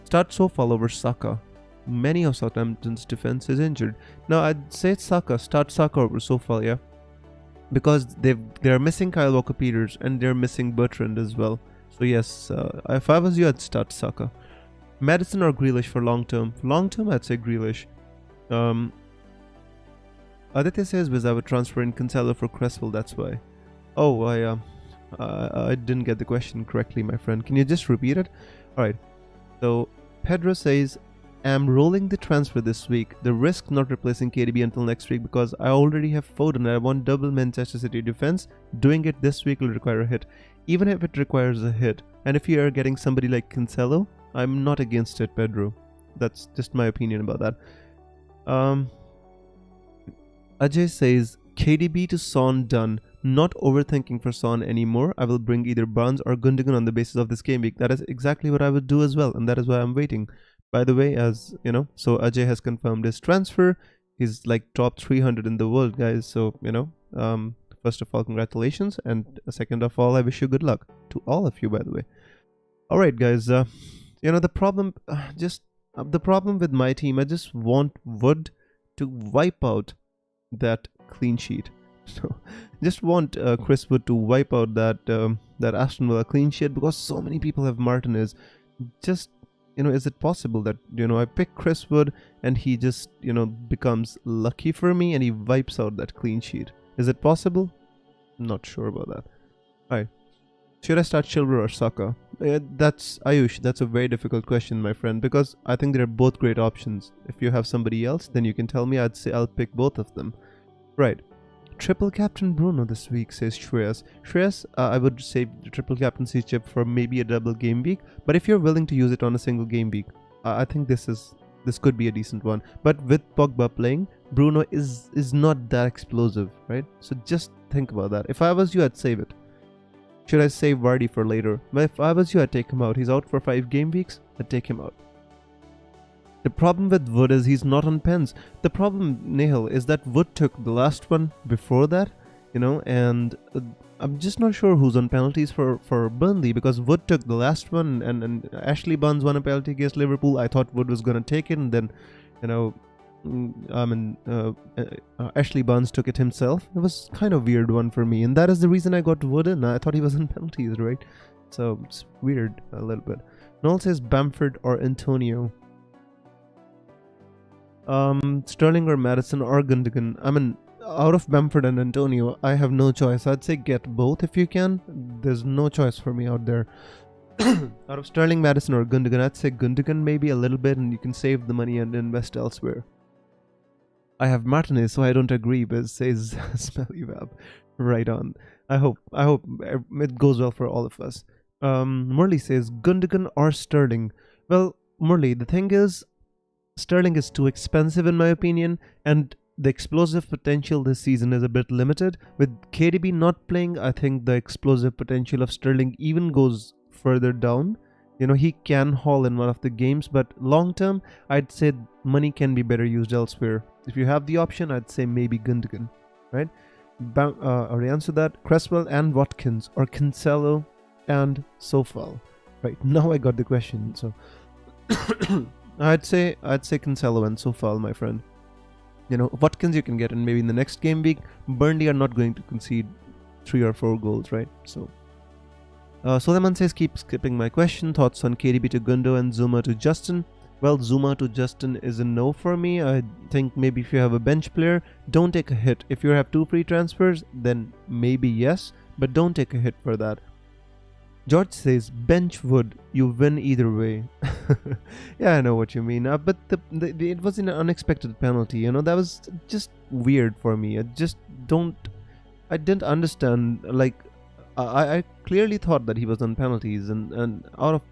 Start Sofal over Saka. Many of Southampton's defense is injured. Now, I'd say Saka. Start Saka over Sofal, yeah, because they're missing Kyle Walker-Peters and they're missing Bertrand as well. So yes, if I was you, I'd start Saka. Maddison or Grealish for long term. Long term, I'd say Grealish. Aditya says, "Was I would transfer in Cancelo for Cresswell? That's why." Oh, I didn't get the question correctly, my friend. Can you just repeat it? All right. So Pedro says, "I'm rolling the transfer this week. The risk not replacing KDB until next week because I already have Foden and I want double Manchester City defense. Doing it this week will require a hit, even if it requires a hit. And if you are getting somebody like Cancelo, I'm not against it, Pedro. That's just my opinion about that." Ajay says, KDB to Son done. Not overthinking for Son anymore. I will bring either Barnes or Gundogan on the basis of this game week. That is exactly what I would do as well, and that is why I'm waiting. By the way, so Ajay has confirmed his transfer. He's like top 300 in the world, guys. So, first of all, congratulations. And second of all, I wish you good luck. To all of you, by the way. Alright, guys. The problem with my team, I just want Wood to wipe out that clean sheet. So just want Chris Wood to wipe out that Aston Villa clean sheet because so many people have Martinez. Just is it possible that I pick Chris Wood and he just becomes lucky for me and he wipes out that clean sheet? Is it possible? Not sure about that. Alright, should I start Chilwell or Saka? That's Ayush. That's a very difficult question, my friend, because I think they're both great options. If you have somebody else, then you can tell me. I'd say I'll pick both of them. Right. Triple captain Bruno this week, says Shreyas. Shreyas, I would say triple captaincy chip for maybe a double game week, but if you're willing to use it on a single game week, I think this could be a decent one. But with Pogba playing, Bruno is not that explosive, right? So just think about that. If I was you, I'd save it. Should I save Vardy for later? But if I was you, I'd take him out. He's out for 5 game weeks. I'd take him out. The problem with Wood is he's not on pens. The problem, Nihal, is that Wood took the last one before that, and I'm just not sure who's on penalties for Burnley, because Wood took the last one and Ashley Barnes won a penalty against Liverpool. I thought Wood was going to take it, and then, Ashley Barnes took it himself. It was kind of weird one for me, and that is the reason I got Wooden. I thought he was on penalties, right? So it's weird a little bit. Noel says Bamford or Antonio. Sterling or Madison or Gundogan. Out of Bamford and Antonio, I have no choice. I'd say get both if you can. There's no choice for me out there. Out of Sterling, Madison or Gundogan, I'd say Gundogan maybe a little bit, and you can save the money and invest elsewhere. I have Martinez, so I don't agree, but says Smelly Web. Right on. I hope it goes well for all of us. Murley says Gundogan or Sterling. Well, Murley, the thing is, Sterling is too expensive in my opinion, and the explosive potential this season is a bit limited. With KDB not playing, I think the explosive potential of Sterling even goes further down. You know, he can haul in one of the games, but long term, I'd say money can be better used elsewhere. If you have the option, I'd say maybe Gundogan, right? Already answered that. Cresswell and Watkins, or Cancelo and Sofal. Right, now I got the question, so I'd say Cancelo and Sofal, my friend. You know, Watkins you can get in maybe in the next game week. Burnley are not going to concede 3 or 4 goals, right? So Soleiman says keep skipping my question. Thoughts on KDB to Gundo and Zuma to Justin? Well, Zuma to Justin is a no for me. I think maybe if you have a bench player, don't take a hit. If you have 2 free transfers, then maybe yes, but don't take a hit for that. George says bench Wood, you win either way. Yeah, I know what you mean. But it was an unexpected penalty. You know, that was just weird for me. I didn't understand. Like, I clearly thought that he was on penalties, and out of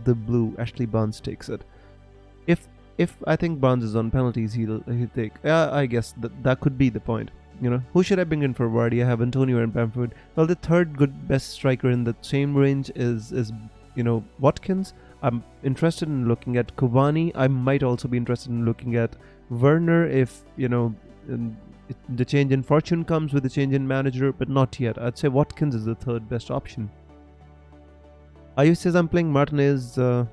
the blue, Ashley Barnes takes it. If I think Barnes is on penalties, he'll take. I guess that could be the point. You know, who should I bring in for Vardy? I have Antonio and Bamford. Well, the third best striker in the same range is Watkins. I'm interested in looking at Cavani. I might also be interested in looking at Werner if the change in fortune comes with the change in manager, but not yet. I'd say Watkins is the third best option. Ayu says I'm playing Martinez. Aaron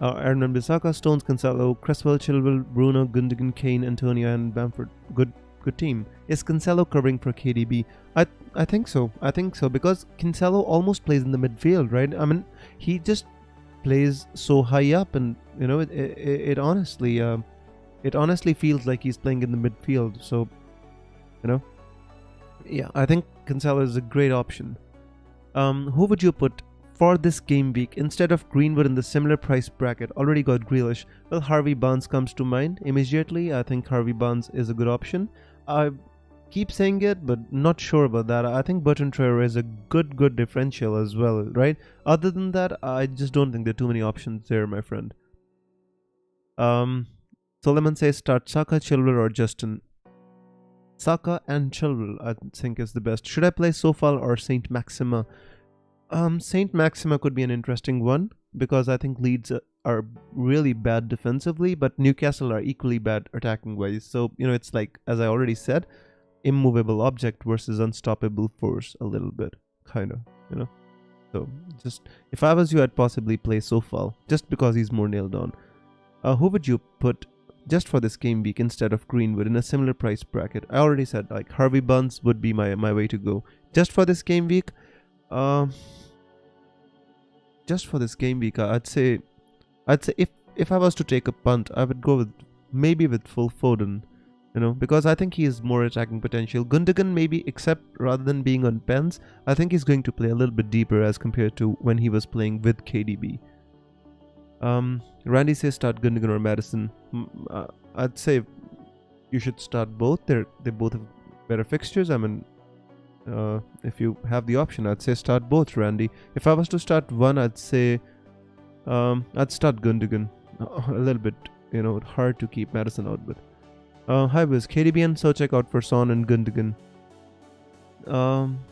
Bissaka, Stones, Cancelo, Cresswell, Chilwell, Bruno, Gundogan, Kane, Antonio, and Bamford. Good team. Is Cancelo covering for KDB? I think so. I think so because Cancelo almost plays in the midfield, right? I mean, he just plays so high up, and you know, it honestly feels like he's playing in the midfield. So, you know, yeah, I think Cancelo is a great option. Who would you put for this game week instead of Greenwood in the similar price bracket? Already got Grealish. Well, Harvey Barnes comes to mind immediately. I think Harvey Barnes is a good option. I keep saying it, but not sure about that. I think Bertrand Traore is a good differential as well, right? Other than that, I just don't think there are too many options there, my friend. Solomon says start Saka, Chilwell, or Justin. Saka and Chilwell, I think, is the best. Should I play Sofal or Saint Maxima? Saint Maxima could be an interesting one because I think Leeds are really bad defensively, but Newcastle are equally bad attacking wise. So, you know, it's like, as I already said, immovable object versus unstoppable force a little bit, kind of, you know. So, just, if I was you, I'd possibly play Sofal just because he's more nailed on. Who would you put just for this game week instead of Greenwood in a similar price bracket? I already said, like, Harvey Barnes would be my way to go. Just for this game week, I'd say if I was to take a punt, I would go with Phil Foden, you know, because I think he has more attacking potential. Gundogan maybe, except rather than being on pens, I think he's going to play a little bit deeper as compared to when he was playing with KDB. Randy says start Gundogan or Madison. I'd say you should start both. They both have better fixtures. I mean, if you have the option, I'd say start both, Randy. If I was to start one, I'd say I'd start Gundogan. A little bit, you know, hard to keep Madison out, but hi Wiz, KDB and Socek out for Son and Gundogan.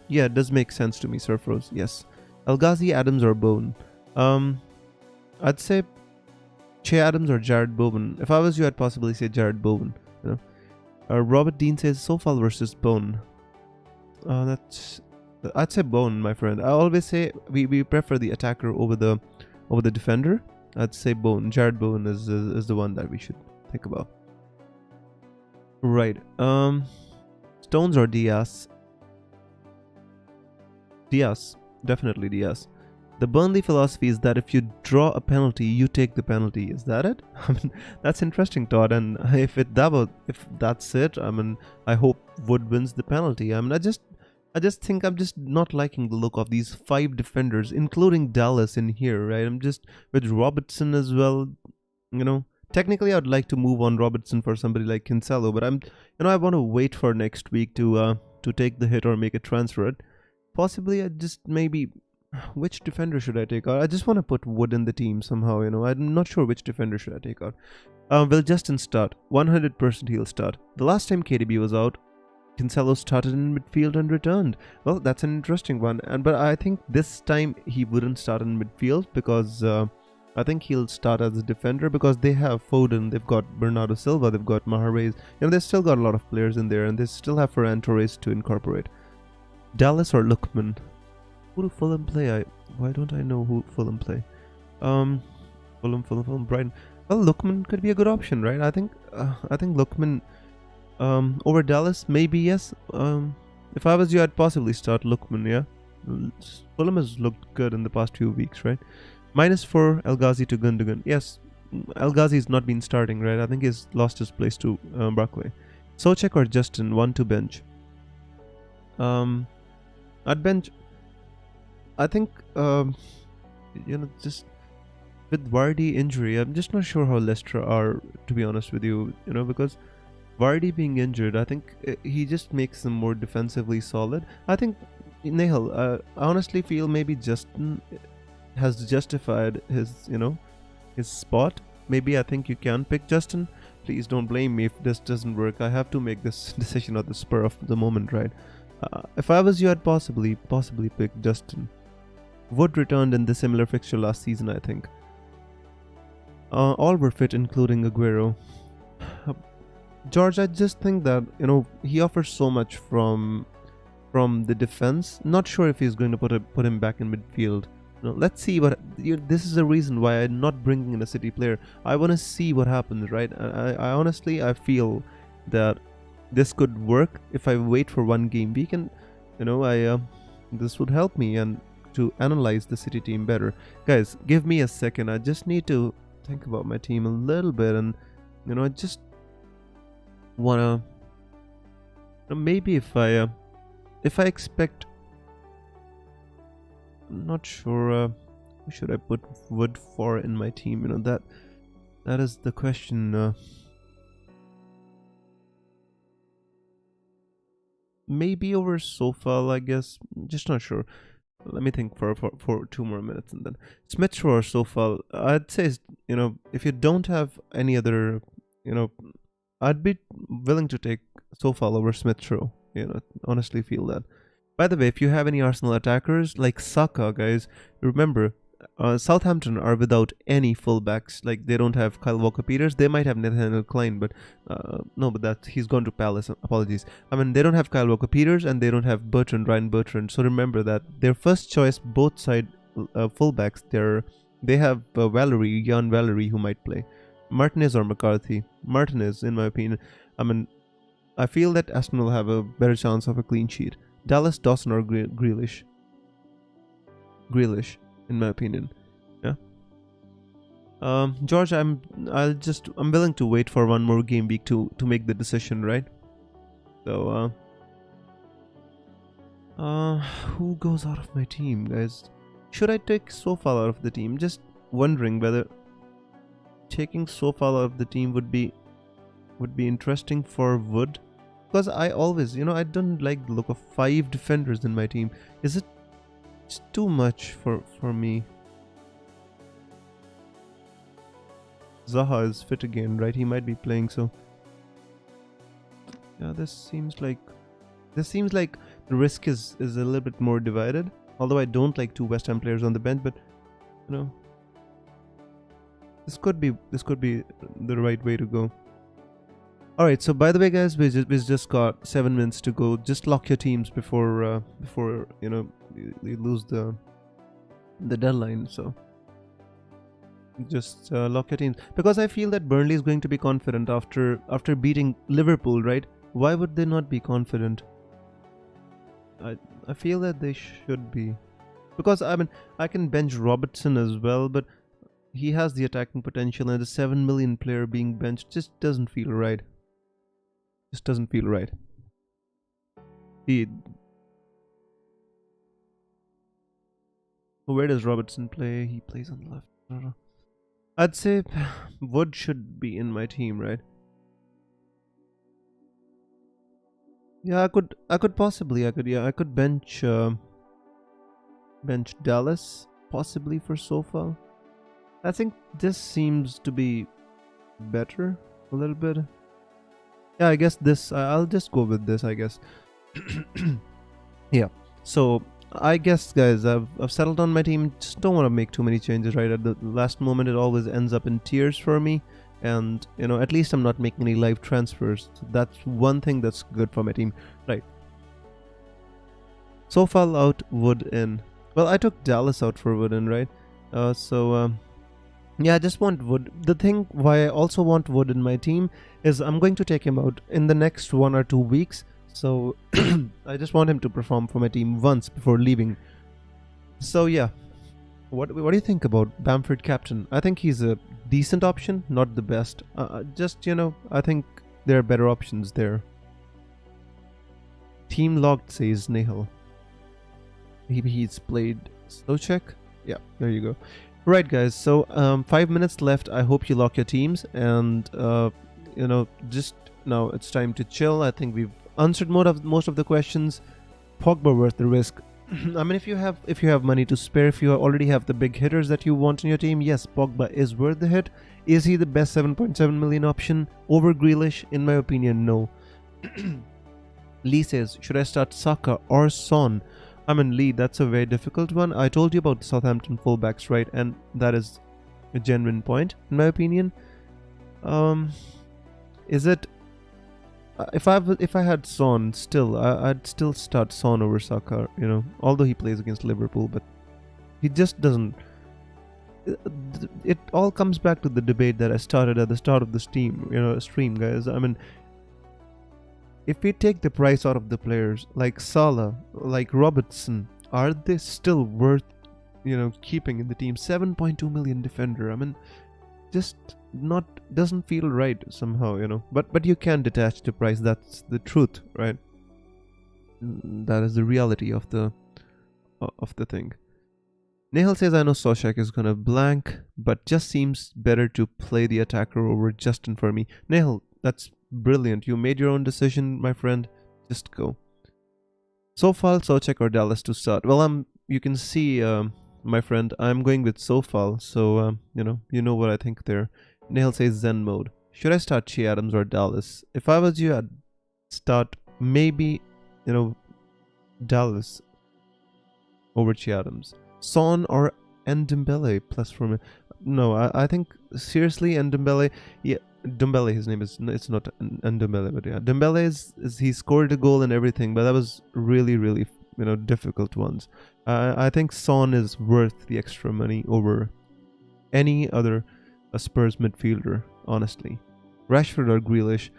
Yeah, it does make sense to me, Surfrose. Yes. El Ghazi, Adams, or Bowen. I'd say Che Adams or Jared Bowen. If I was you, I'd possibly say Jared Bowen. You know, Robert Dean says Sofal versus Bowen. I'd say Bowen, my friend. I always say we prefer the attacker over the defender. I'd say Bowen. Jared Bowen is the one that we should think about. Right. Stones or Diaz? Diaz. Definitely Diaz. The Burnley philosophy is that if you draw a penalty, you take the penalty. Is that it? I mean, that's interesting, Todd. And if that's it, I mean, I hope Wood wins the penalty. I mean, I just think I'm just not liking the look of these 5 defenders, including Dallas in here, right? I'm just with Robertson as well. Technically, I'd like to move on Robertson for somebody like Cancelo, but I want to wait for next week to take the hit or make a transfer. Possibly, I just maybe. Which defender should I take out? I just want to put Wood in the team somehow, I'm not sure which defender should I take out. Will Justin start? 100% he'll start. The last time KDB was out, Cancelo started in midfield and returned. Well, that's an interesting one. But I think this time he wouldn't start in midfield because I think he'll start as a defender because they have Foden, they've got Bernardo Silva, they've got Mahrez. They've still got a lot of players in there and they still have Ferran Torres to incorporate. Dallas or Lookman? Who do Fulham play? Why don't I know who Fulham play? Fulham, Brighton. Well, Lookman could be a good option, right? I think Lookman over Dallas, maybe yes. If I was you, I'd possibly start Lookman. Yeah, Fulham has looked good in the past few weeks, right? -4 El Ghazi to Gundogan. Yes, El Ghazi's not been starting, right? I think he's lost his place to Barkley. Soucek or Justin? 1 to bench. I'd bench. I think, just with Vardy injury, I'm just not sure how Leicester are, to be honest with you, because Vardy being injured, I think he just makes them more defensively solid. I think, Nehal, I honestly feel maybe Justin has justified his, his spot. Maybe I think you can pick Justin. Please don't blame me if this doesn't work. I have to make this decision at the spur of the moment, right? If I was you, I'd possibly pick Justin. Wood returned in the similar fixture last season, I think. All were fit, including Aguero. George, I just think that he offers so much from the defense. Not sure if he's going to put him back in midfield. Let's see what. This is the reason why I'm not bringing in a City player. I want to see what happens, right? I honestly feel that this could work if I wait for one game week, and this would help me and to analyze the City team better. Guys, give me a second. I just need to think about my team a little bit, and I just wanna maybe if I expect. I'm not sure who should I put Wood for in my team. That is the question. Maybe over Sofal, I guess. Just not sure. Let me think for 2 more minutes and then Smith Rowe or Sofal. I'd say if you don't have any other, I'd be willing to take Sofal over Smith Rowe. Honestly feel that. By the way, if you have any Arsenal attackers like Saka, guys, remember Southampton are without any fullbacks. Like they don't have Kyle Walker-Peters. They might have Nathaniel Klein, but no, but that he's gone to Palace. Apologies. I mean, they don't have Kyle Walker-Peters and they don't have Ryan Bertrand. So remember that their first choice, both side fullbacks, they have Jan Valery, who might play. Martinez or McCarthy? Martinez, in my opinion. I mean, I feel that Aston will have a better chance of a clean sheet. Dallas, Dawson or Grealish? Grealish, in my opinion. Yeah. George, I'm willing to wait for one more game week to make the decision, right? So who goes out of my team, guys? Should I take Sofal out of the team? Just wondering whether taking Sofal out of the team would be interesting for Wood. Because I always, I don't like the look of 5 defenders in my team. Is it too much for me? Zaha is fit again, right? He might be playing, so yeah, this seems like the risk is a little bit more divided. Although I don't like 2 West Ham players on the bench, but this could be the right way to go. Alright, so by the way, guys, we just got 7 minutes to go. Just lock your teams before you lose the deadline. So Just lock your teams, because I feel that Burnley is going to be confident after beating Liverpool, right? Why would they not be confident? I feel that they should be, because I mean I can bench Robertson as well, but he has the attacking potential, and the 7 million player being benched just doesn't feel right. Just doesn't feel right. He, where does Robertson play? He plays on the left. I don't know. I'd say Wood should be in my team, right? Yeah, I could possibly, I could bench Dallas possibly for Sofa. I think this seems to be better a little bit. Yeah, I guess this. I'll just go with this, I guess. Yeah. So I guess, guys, I've settled on my team. Just don't want to make too many changes right at the last moment. It always ends up in tears for me. And at least I'm not making any live transfers. So that's one thing that's good for my team, right? Sofa out, Wood in. Well, I took Dallas out for Wood in, right? Yeah, I just want Wood. The thing why I also want Wood in my team is I'm going to take him out in the next 1 or 2 weeks. So I just want him to perform for my team once before leaving. So yeah, what do you think about Bamford captain? I think he's a decent option, not the best. Just I think there are better options there. Team logged, says Nihal. Maybe he's played slow check. Yeah, there you go. Right, guys, so 5 minutes left. I hope you lock your teams, and just now it's time to chill. I think we've answered most of the questions. Pogba worth the risk. I mean, if you have money to spare, if you already have the big hitters that you want in your team, yes, Pogba is worth the hit. Is he the best 7.7 million option over Grealish? In my opinion, no. Lee says, should I start Saka or Son? I mean, Lee, that's a very difficult one. I told you about the Southampton fullbacks, right? And that is a genuine point, in my opinion. Is it... if I had Son, still, I'd still start Son over Saka, although he plays against Liverpool, but he just doesn't... It all comes back to the debate that I started at the start of the stream, guys. I mean, if we take the price out of the players like Salah, like Robertson, are they still worth, keeping in the team? 7.2 million defender. I mean, just doesn't feel right somehow, But you can detach the price. That's the truth, right? That is the reality of the thing. Nehal says, I know Soshak is gonna blank, but just seems better to play the attacker over Justin for me. Nehal, that's brilliant. You made your own decision, my friend. Just go. Sofal, Sochek, or Dallas to start? Well, you can see, my friend, I'm going with Sofal, so you know what I think there. Nehal says Zen mode. Should I start Che Adams or Dallas? If I was you, I'd start maybe Dallas over Che Adams. Son or Ndombele plus for me. No, I think seriously Ndombele. Yeah, Ndombele, his name is, it's not Ndombele, but yeah, Ndombele is he scored a goal and everything, but that was really, really difficult ones. I think Son is worth the extra money over any other Spurs midfielder, honestly. Rashford or Grealish.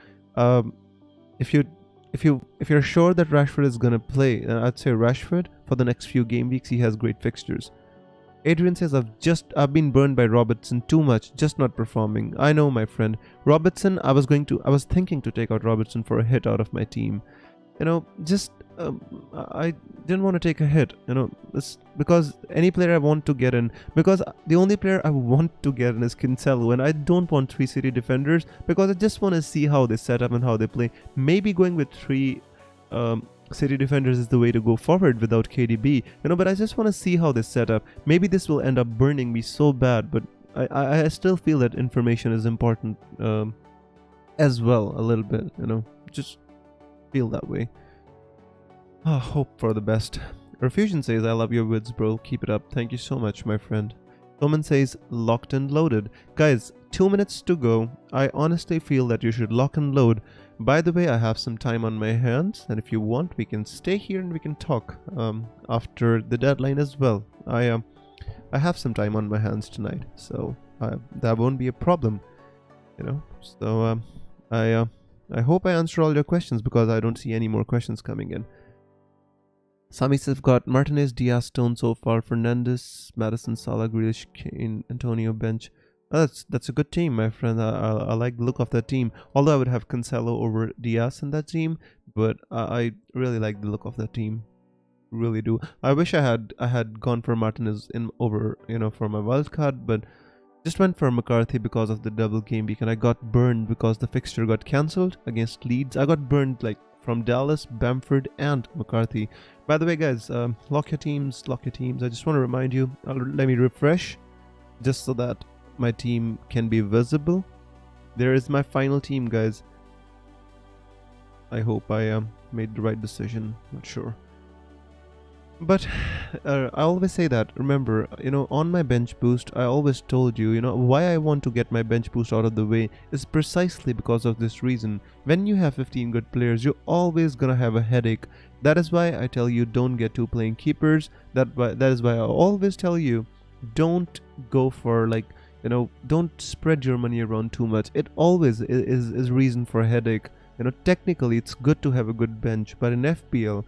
If you're sure that Rashford is gonna play, I'd say Rashford for the next few game weeks. He has great fixtures. Adrian says, I've been burned by Robertson too much, just not performing. I know, my friend. Robertson, I was thinking to take out Robertson for a hit out of my team. I didn't want to take a hit, because any player I want to get in, because the only player I want to get in is Cancelo, and I don't want 3 city defenders, because I just want to see how they set up and how they play. Maybe going with 3 city defenders is the way to go forward without KDB, but I just want to see how they set up. Maybe this will end up burning me so bad, but I still feel that information is important as well, a little bit, just feel that way. Hope for the best. Refusion says, I love your words, bro. Keep it up. Thank you so much, my friend. Toman says, locked and loaded. Guys, 2 minutes to go. I honestly feel that you should lock and load. By the way, I have some time on my hands, and if you want, we can stay here and we can talk after the deadline as well. I have some time on my hands tonight, so that won't be a problem, you know. So I hope I answer all your questions, because I don't see any more questions coming in. Sami says, got Martinez, Diaz, Stone so far, Fernandez, Madison, Salah, Grealish, Kane, Antonio bench. That's a good team, my friend. I like the look of that team. Although I would have Cancelo over Diaz in that team, but I really like the look of that team. Really do. I wish I had gone for Martinez in over, you know, for my wild card, but just went for McCarthy because of the double game week, and I got burned because the fixture got cancelled against Leeds. I got burned like from Dallas, Bamford, and McCarthy. By the way, guys, lock your teams, lock your teams. I just want to remind you. Let me refresh, just so that my team can be visible. There is my final team, guys. I hope I made the right decision. Not sure. But I always say that, remember, you know, on my bench boost, I always told you, you know, why I want to get my bench boost out of the way is precisely because of this reason. When you have 15 good players, you're always gonna have a headache. That is why I tell you, don't get two playing keepers. That is why I always tell you, don't go for, like, you know, don't spread your money around too much. It always is reason for a headache. You know, technically it's good to have a good bench, but in FPL,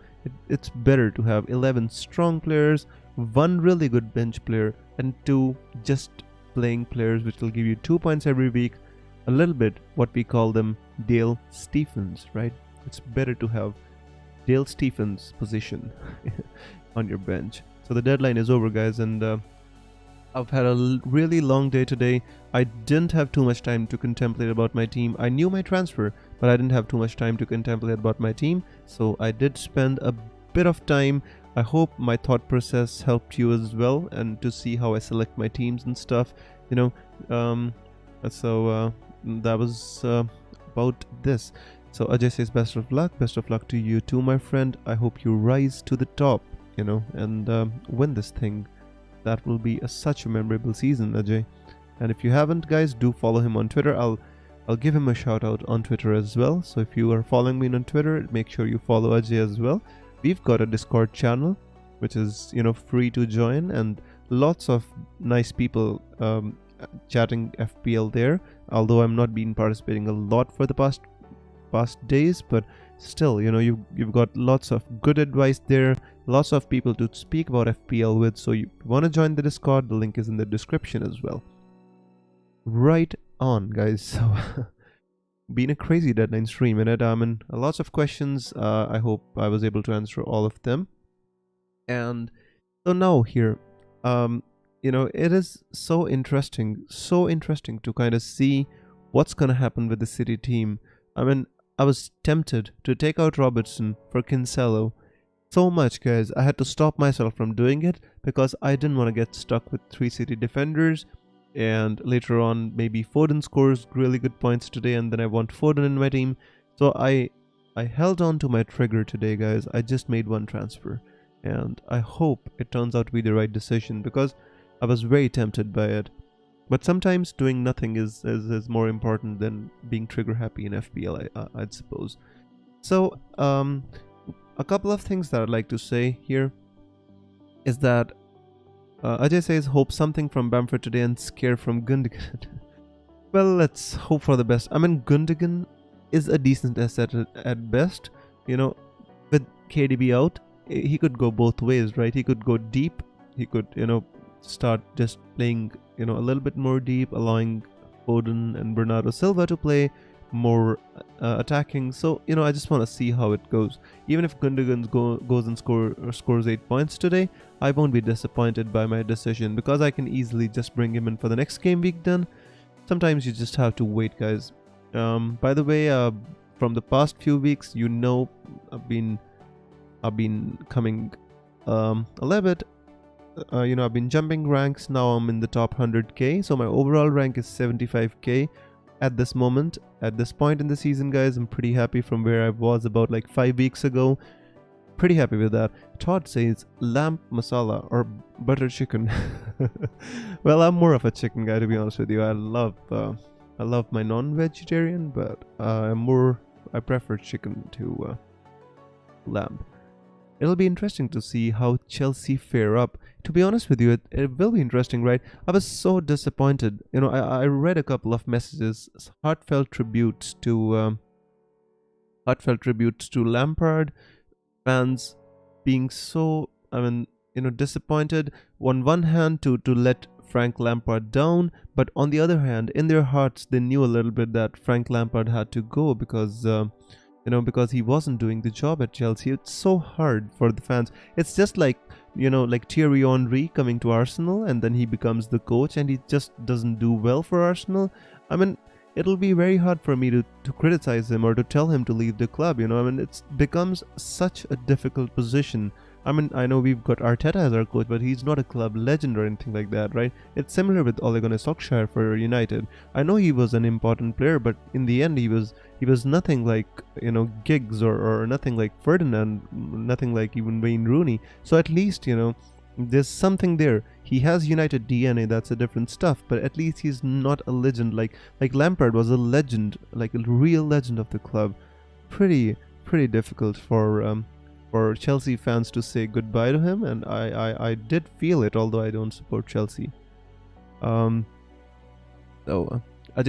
it's better to have 11 strong players, one really good bench player, and two just playing players, which will give you 2 points every week. A little bit what we call them Dale Stephens, right? It's better to have Dale Stephens position on your bench. So the deadline is over, guys, and I've had a really long day today. I didn't have too much time to contemplate about my team. I knew my transfer, but I didn't have too much time to contemplate about my team. So I did spend a bit of time. I hope my thought process helped you as well, and to see how I select my teams and stuff, you know. That was about this. So Ajay says, best of luck to you too, my friend. I hope you rise to the top, you know, and win this thing. That will be such a memorable season, Ajay. And if you haven't, guys, do follow him on Twitter. I'll give him a shout out on Twitter as well. So if you are following me on Twitter, make sure you follow Ajay as well. We've got a Discord channel, which is, you know, free to join, and lots of nice people chatting FPL there. Although I'm not been participating a lot for the past days, but still, you know, you've got lots of good advice there, lots of people to speak about FPL with. So you want to join the Discord, the link is in the description as well. Right on, guys. So been a crazy deadline stream, and I mean, lots of questions. I hope I was able to answer all of them. And so now here, you know, it is so interesting to kind of see what's gonna happen with the City team. I mean, I was tempted to take out Robertson for Cancelo so much, guys. I had to stop myself from doing it because I didn't want to get stuck with 3 City defenders. And later on, maybe Foden scores really good points today, and then I want Foden in my team. So I held on to my trigger today, guys. I just made one transfer, and I hope it turns out to be the right decision, because I was very tempted by it. But sometimes doing nothing is more important than being trigger happy in FPL, I'd suppose. So a couple of things that I'd like to say here is that Ajay says, hope something from Bamford today and scare from Gundogan. Well, let's hope for the best. I mean, Gundogan is a decent asset at best. You know, with KDB out, he could go both ways, right? He could go deep. He could, you know, start just playing, you know, a little bit more deep, allowing Foden and Bernardo Silva to play more attacking. So, you know, I just want to see how it goes. Even if Gundogan goes and scores 8 points today, I won't be disappointed by my decision, because I can easily just bring him in for the next game week then. Sometimes you just have to wait, guys. By the way, from the past few weeks, you know, I've been coming a little bit, you know, I've been jumping ranks. Now I'm in the top 100k, so my overall rank is 75k at this moment. At this point in the season, guys, I'm pretty happy from where I was about like 5 weeks ago. Pretty happy with that. Todd says lamb masala or butter chicken. Well, I'm more of a chicken guy, to be honest with you. I love my non-vegetarian, but I prefer chicken to lamb. it'll be interesting to see how Chelsea fare up. To be honest with you, it will be interesting, right? I was so disappointed. I read a couple of messages, heartfelt tributes to Lampard, fans being so, disappointed on one hand to let Frank Lampard down, but on the other hand, in their hearts, they knew a little bit that Frank Lampard had to go because he wasn't doing the job at Chelsea. It's so hard for the fans. It's just like, like Thierry Henry coming to Arsenal and then he becomes the coach and he just doesn't do well for Arsenal. I mean, it'll be very hard for me to criticize him or to tell him to leave the club. It becomes such a difficult position. I know we've got Arteta as our coach, but he's not a club legend or anything like that, right? It's similar with Ole Gunnar Solskjaer for United. I know he was an important player, but in the end, he was nothing like, Giggs or nothing like Ferdinand, nothing like even Wayne Rooney. So at least, there's something there. He has United DNA, that's a different stuff, but at least he's not a legend like Lampard was a legend, like a real legend of the club. Pretty difficult for Chelsea fans to say goodbye to him, and I did feel it, although I don't support Chelsea. Ajay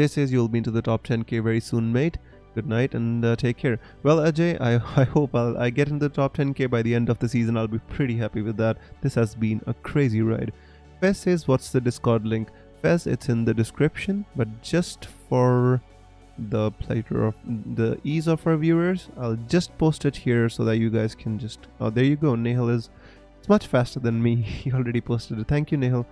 says you'll be into the top 10k very soon, mate. Good night and take care. Well, Ajay, I hope I get into the top 10k by the end of the season. I'll be pretty happy with that. This has been a crazy ride. Fez says, what's the Discord link? Fez, it's in the description, but just for the pleasure of the ease of our viewers, I'll just post it here so that you guys can just... Oh, there you go. Nehal it's much faster than me. He already posted it. Thank you, Nehal.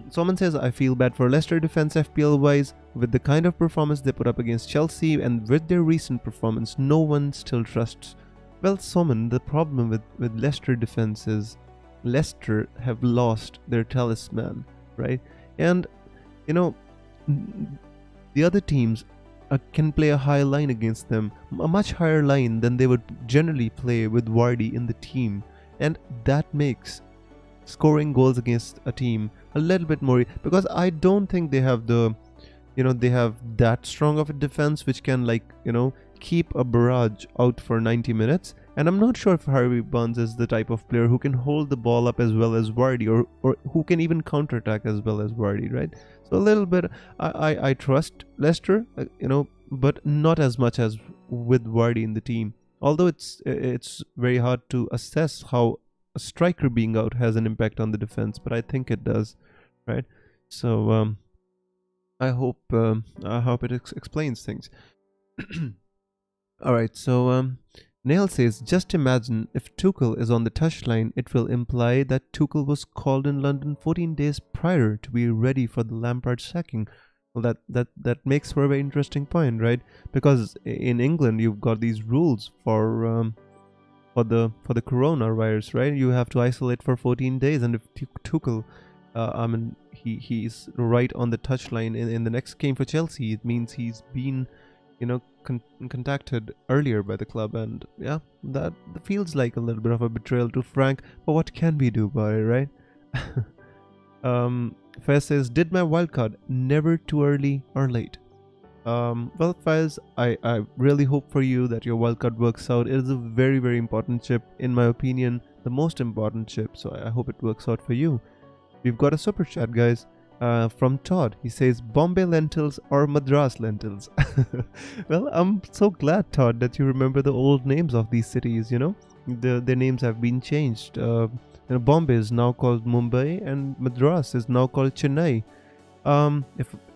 Someone says, I feel bad for Leicester defense FPL wise. With the kind of performance they put up against Chelsea and with their recent performance, no one still trusts. Well, Soman, the problem with Leicester defense is Leicester have lost their talisman, right? And, the other teams can play a high line against them, a much higher line than they would generally play with Vardy in the team, and that makes scoring goals against a team a little bit more, because I don't think they have they have that strong of a defense which can keep a barrage out for 90 minutes. And I'm not sure if Harvey Barnes is the type of player who can hold the ball up as well as Vardy, or who can even counterattack as well as Vardy, right? So a little bit, I trust Leicester, but not as much as with Vardy in the team. Although it's very hard to assess how a striker being out has an impact on the defense, but I think it does, right? So I hope it explains things. All right, so Neil says, just imagine if Tuchel is on the touchline, it will imply that Tuchel was called in London 14 days prior to be ready for the Lampard sacking. Well, that makes for a very interesting point, right? Because in England, you've got these rules for the coronavirus, right? You have to isolate for 14 days, and if Tuchel, he's right on the touchline in the next game for Chelsea, it means he's been contacted earlier by the club, and yeah, that feels like a little bit of a betrayal to Frank, but what can we do about it, right? Fez says, did my wildcard, never too early or late. Well, Fez, I really hope for you that your wildcard works out. It is a very, very important chip, in my opinion, the most important chip, so I hope it works out for you. We've got a super chat, guys. From Todd. He says, Bombay lentils or Madras lentils. Well, I'm so glad, Todd, that you remember the old names of these cities, their names have been changed. Bombay is now called Mumbai and Madras is now called Chennai.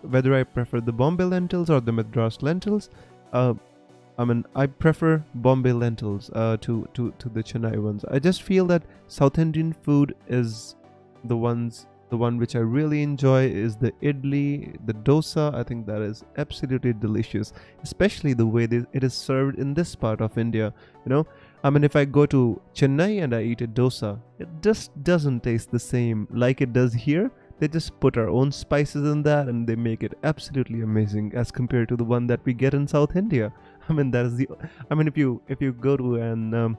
Whether I prefer the Bombay lentils or the Madras lentils, I prefer Bombay lentils to the Chennai ones. I just feel that South Indian food is the one which I really enjoy is the idli, the dosa. I think that is absolutely delicious, especially the way it is served in this part of India. If I go to Chennai and I eat a dosa, it just doesn't taste the same like it does here. They just put our own spices in that and they make it absolutely amazing as compared to the one that we get in South India. If you go to a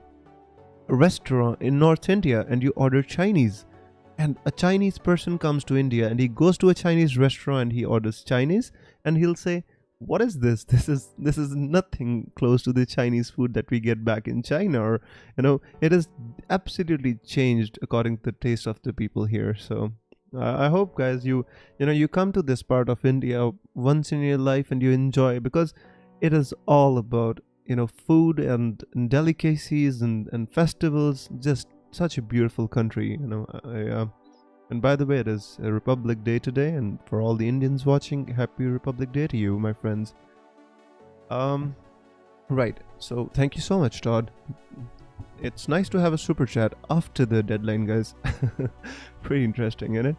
restaurant in North India and you order Chinese, and a Chinese person comes to India and he goes to a Chinese restaurant and he orders Chinese, and he'll say, what is this? This is nothing close to the Chinese food that we get back in China, or it has absolutely changed according to the taste of the people here. So I hope, guys, you come to this part of India once in your life and you enjoy, because it is all about food and delicacies and festivals. Just such a beautiful country. And by the way, it is a Republic Day today, and for all the Indians watching, happy Republic Day to you, my friends. Um, right. So thank you so much, Todd. It's nice to have a super chat after the deadline, guys. Pretty interesting, isn't it?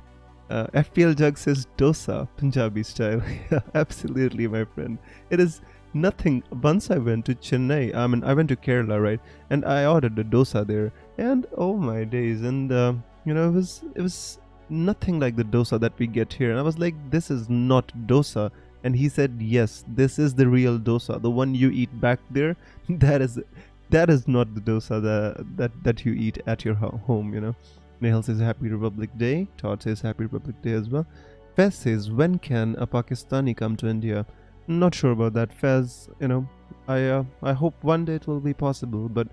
FPL Jug says dosa, Punjabi style. Yeah, absolutely, my friend. It is nothing. Once I went to Chennai, I went to Kerala, right? And I ordered a dosa there, and oh my days, and it was nothing like the dosa that we get here. And I was like, this is not dosa. And he said, yes, this is the real dosa, the one you eat back there. That is not the dosa that you eat at your home. Nehal says Happy Republic Day. Todd says Happy Republic Day as well. Fez says, when can a Pakistani come to India? Not sure about that, Fez. I hope one day it will be possible, but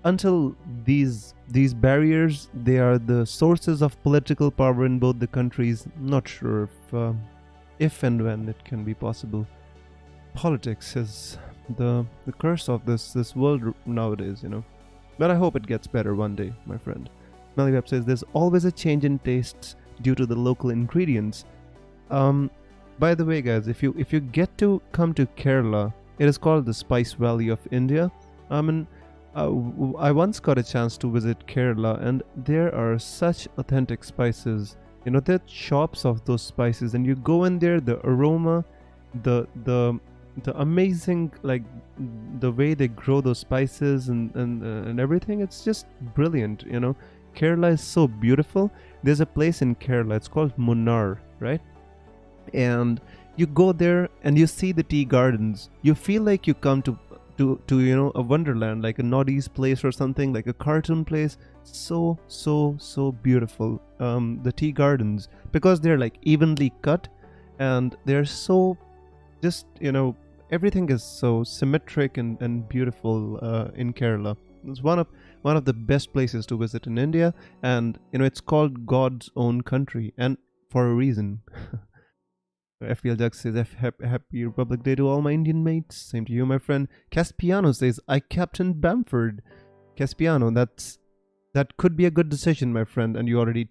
until these barriers, they are the sources of political power in both the countries. Not sure if and when it can be possible. Politics is the curse of this world nowadays. But I hope it gets better one day, my friend. Melly says there's always a change in tastes due to the local ingredients. By the way, guys, if you get to come to Kerala, it is called the Spice Valley of India. I once got a chance to visit Kerala, and there are such authentic spices. There are shops of those spices, and you go in there, the aroma, the amazing, like, the way they grow those spices and everything. It's just brilliant. Kerala is so beautiful. There's a place in Kerala, it's called Munnar, right? And you go there and you see the tea gardens. You feel like you come to a wonderland, like a Northeast place or something, like a cartoon place. So beautiful. The tea gardens, because they're like evenly cut, and they're so just everything is so symmetric and beautiful in Kerala. It's one of the best places to visit in India, and it's called God's own country, and for a reason. FPL Jack says Happy Republic Day to all my Indian mates. Same to you, my friend. Caspiano says I captain Bamford. Caspiano, that could be a good decision, my friend, and you already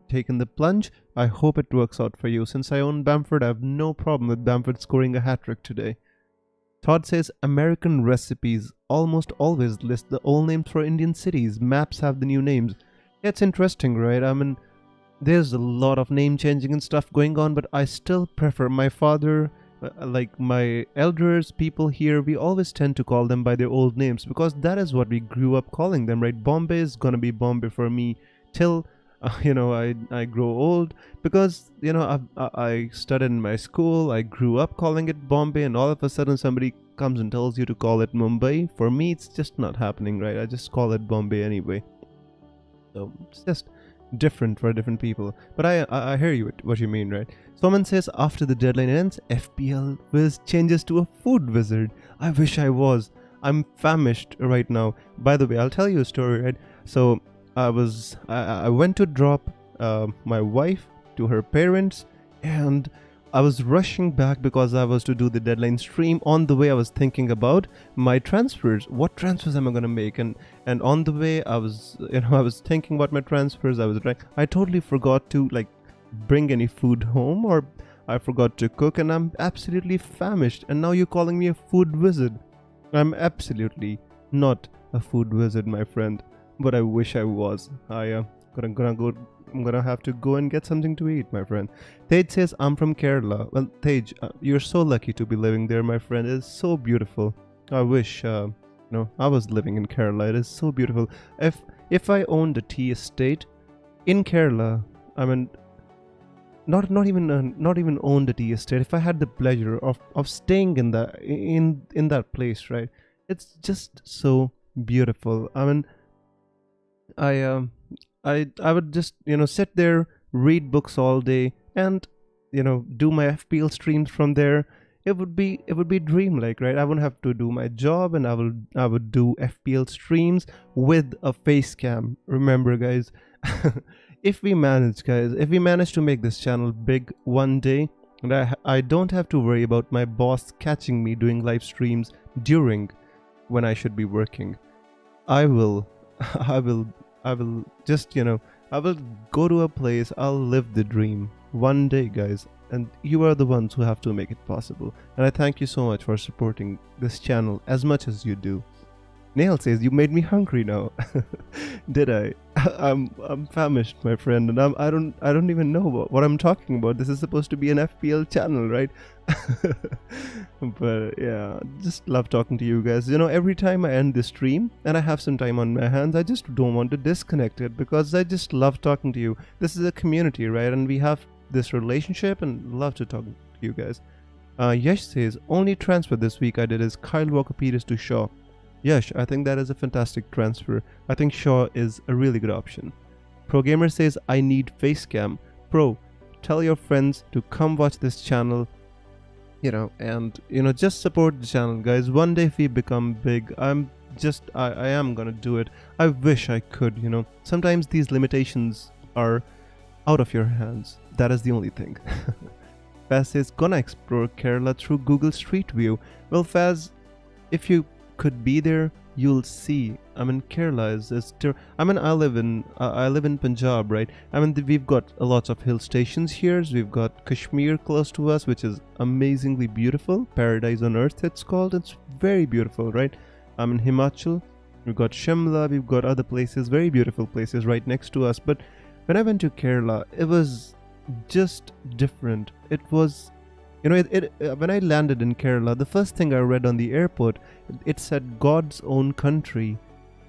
taken the plunge. I hope it works out for you. Since I own Bamford, I have no problem with Bamford scoring a hat-trick today. Todd says American recipes almost always list the old names for Indian cities. Maps have the new names. Yeah, it's interesting, right? There's a lot of name changing and stuff going on, but I still prefer my father, like my elders, people here, we always tend to call them by their old names, because that is what we grew up calling them, right? Bombay is gonna be Bombay for me till I grow old, because I studied in my school, I grew up calling it Bombay, and all of a sudden somebody comes and tells you to call it Mumbai. For me, it's just not happening, right? I just call it Bombay anyway. So it's just different for different people. But I hear you what you mean, right? Someone says after the deadline ends, FPL Wiz changes to a food wizard. I wish I was. I'm famished right now. By the way, I'll tell you a story, right? So I went to drop my wife to her parents, and I was rushing back because I was to do the deadline stream. On the way, I was thinking about my transfers. What transfers am I gonna make? And on the way, I was thinking about my transfers. I totally forgot to bring any food home, or I forgot to cook, and I'm absolutely famished. And now you're calling me a food wizard. I'm absolutely not a food wizard, my friend. But I wish I was. I'm gonna have to go and get something to eat, my friend. Tej says, I'm from Kerala. Well, Tej, you're so lucky to be living there, my friend. It's so beautiful. I wish, I was living in Kerala. It is so beautiful. If I owned a tea estate in Kerala, I mean, not even owned a tea estate. If I had the pleasure of staying in that place, right? It's just so beautiful. I mean, I would just sit there, read books all day, and do my FPL streams from there. It would be dreamlike, right? I wouldn't have to do my job, and I would do FPL streams with a face cam. Remember, guys, if we manage to make this channel big one day, and I don't have to worry about my boss catching me doing live streams during when I should be working. I will, I will, I will just, I will go to a place, I'll live the dream one day, guys. And you are the ones who have to make it possible. And I thank you so much for supporting this channel as much as you do. Nail says, you made me hungry now. Did I? I'm famished, my friend, and I don't even know what I'm talking about. This is supposed to be an FPL channel, right? But yeah, just love talking to you guys. Every time I end the stream and I have some time on my hands, I just don't want to disconnect it because I just love talking to you. This is a community, right? And we have this relationship and love to talk to you guys. Yash says, only transfer this week I did is Kyle Walker-Peters to Shaw. Yash, I think that is a fantastic transfer. I think Shaw is a really good option. ProGamer says, I need Facecam. Pro, tell your friends to come watch this channel, and, just support the channel, guys. One day if we become big, I am gonna do it. I wish I could, Sometimes these limitations are out of your hands. That is the only thing. Faz says, gonna explore Kerala through Google Street View. Well, Faz, if you could be there, you'll see. Kerala is I live in Punjab, right? We've got a lot of hill stations here. We've got Kashmir close to us, which is amazingly beautiful. Paradise on earth, it's called. It's very beautiful, right? Himachal, we've got Shimla, we've got other places, very beautiful places right next to us. But when I went to Kerala, it was just different. It was, when I landed in Kerala, the first thing I read on the airport, it said God's own country.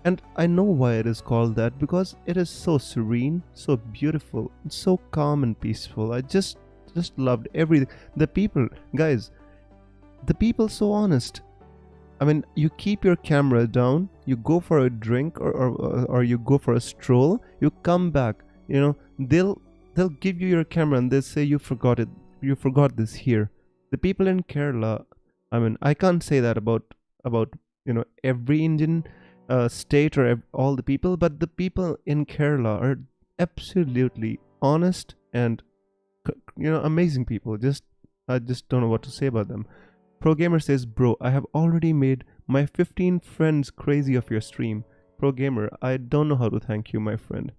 And I know why it is called that, because it is so serene, so beautiful, so calm and peaceful. I just loved everything. The people, guys, so honest. You keep your camera down, you go for a drink or you go for a stroll, you come back, they'll give you your camera and they'll say you forgot this here. The people in Kerala, I can't say that about every Indian state or all the people, but the people in Kerala are absolutely honest and amazing people. I just don't know what to say about them. ProGamer says, bro, I have already made my 15 friends crazy of your stream. ProGamer, I don't know how to thank you, my friend.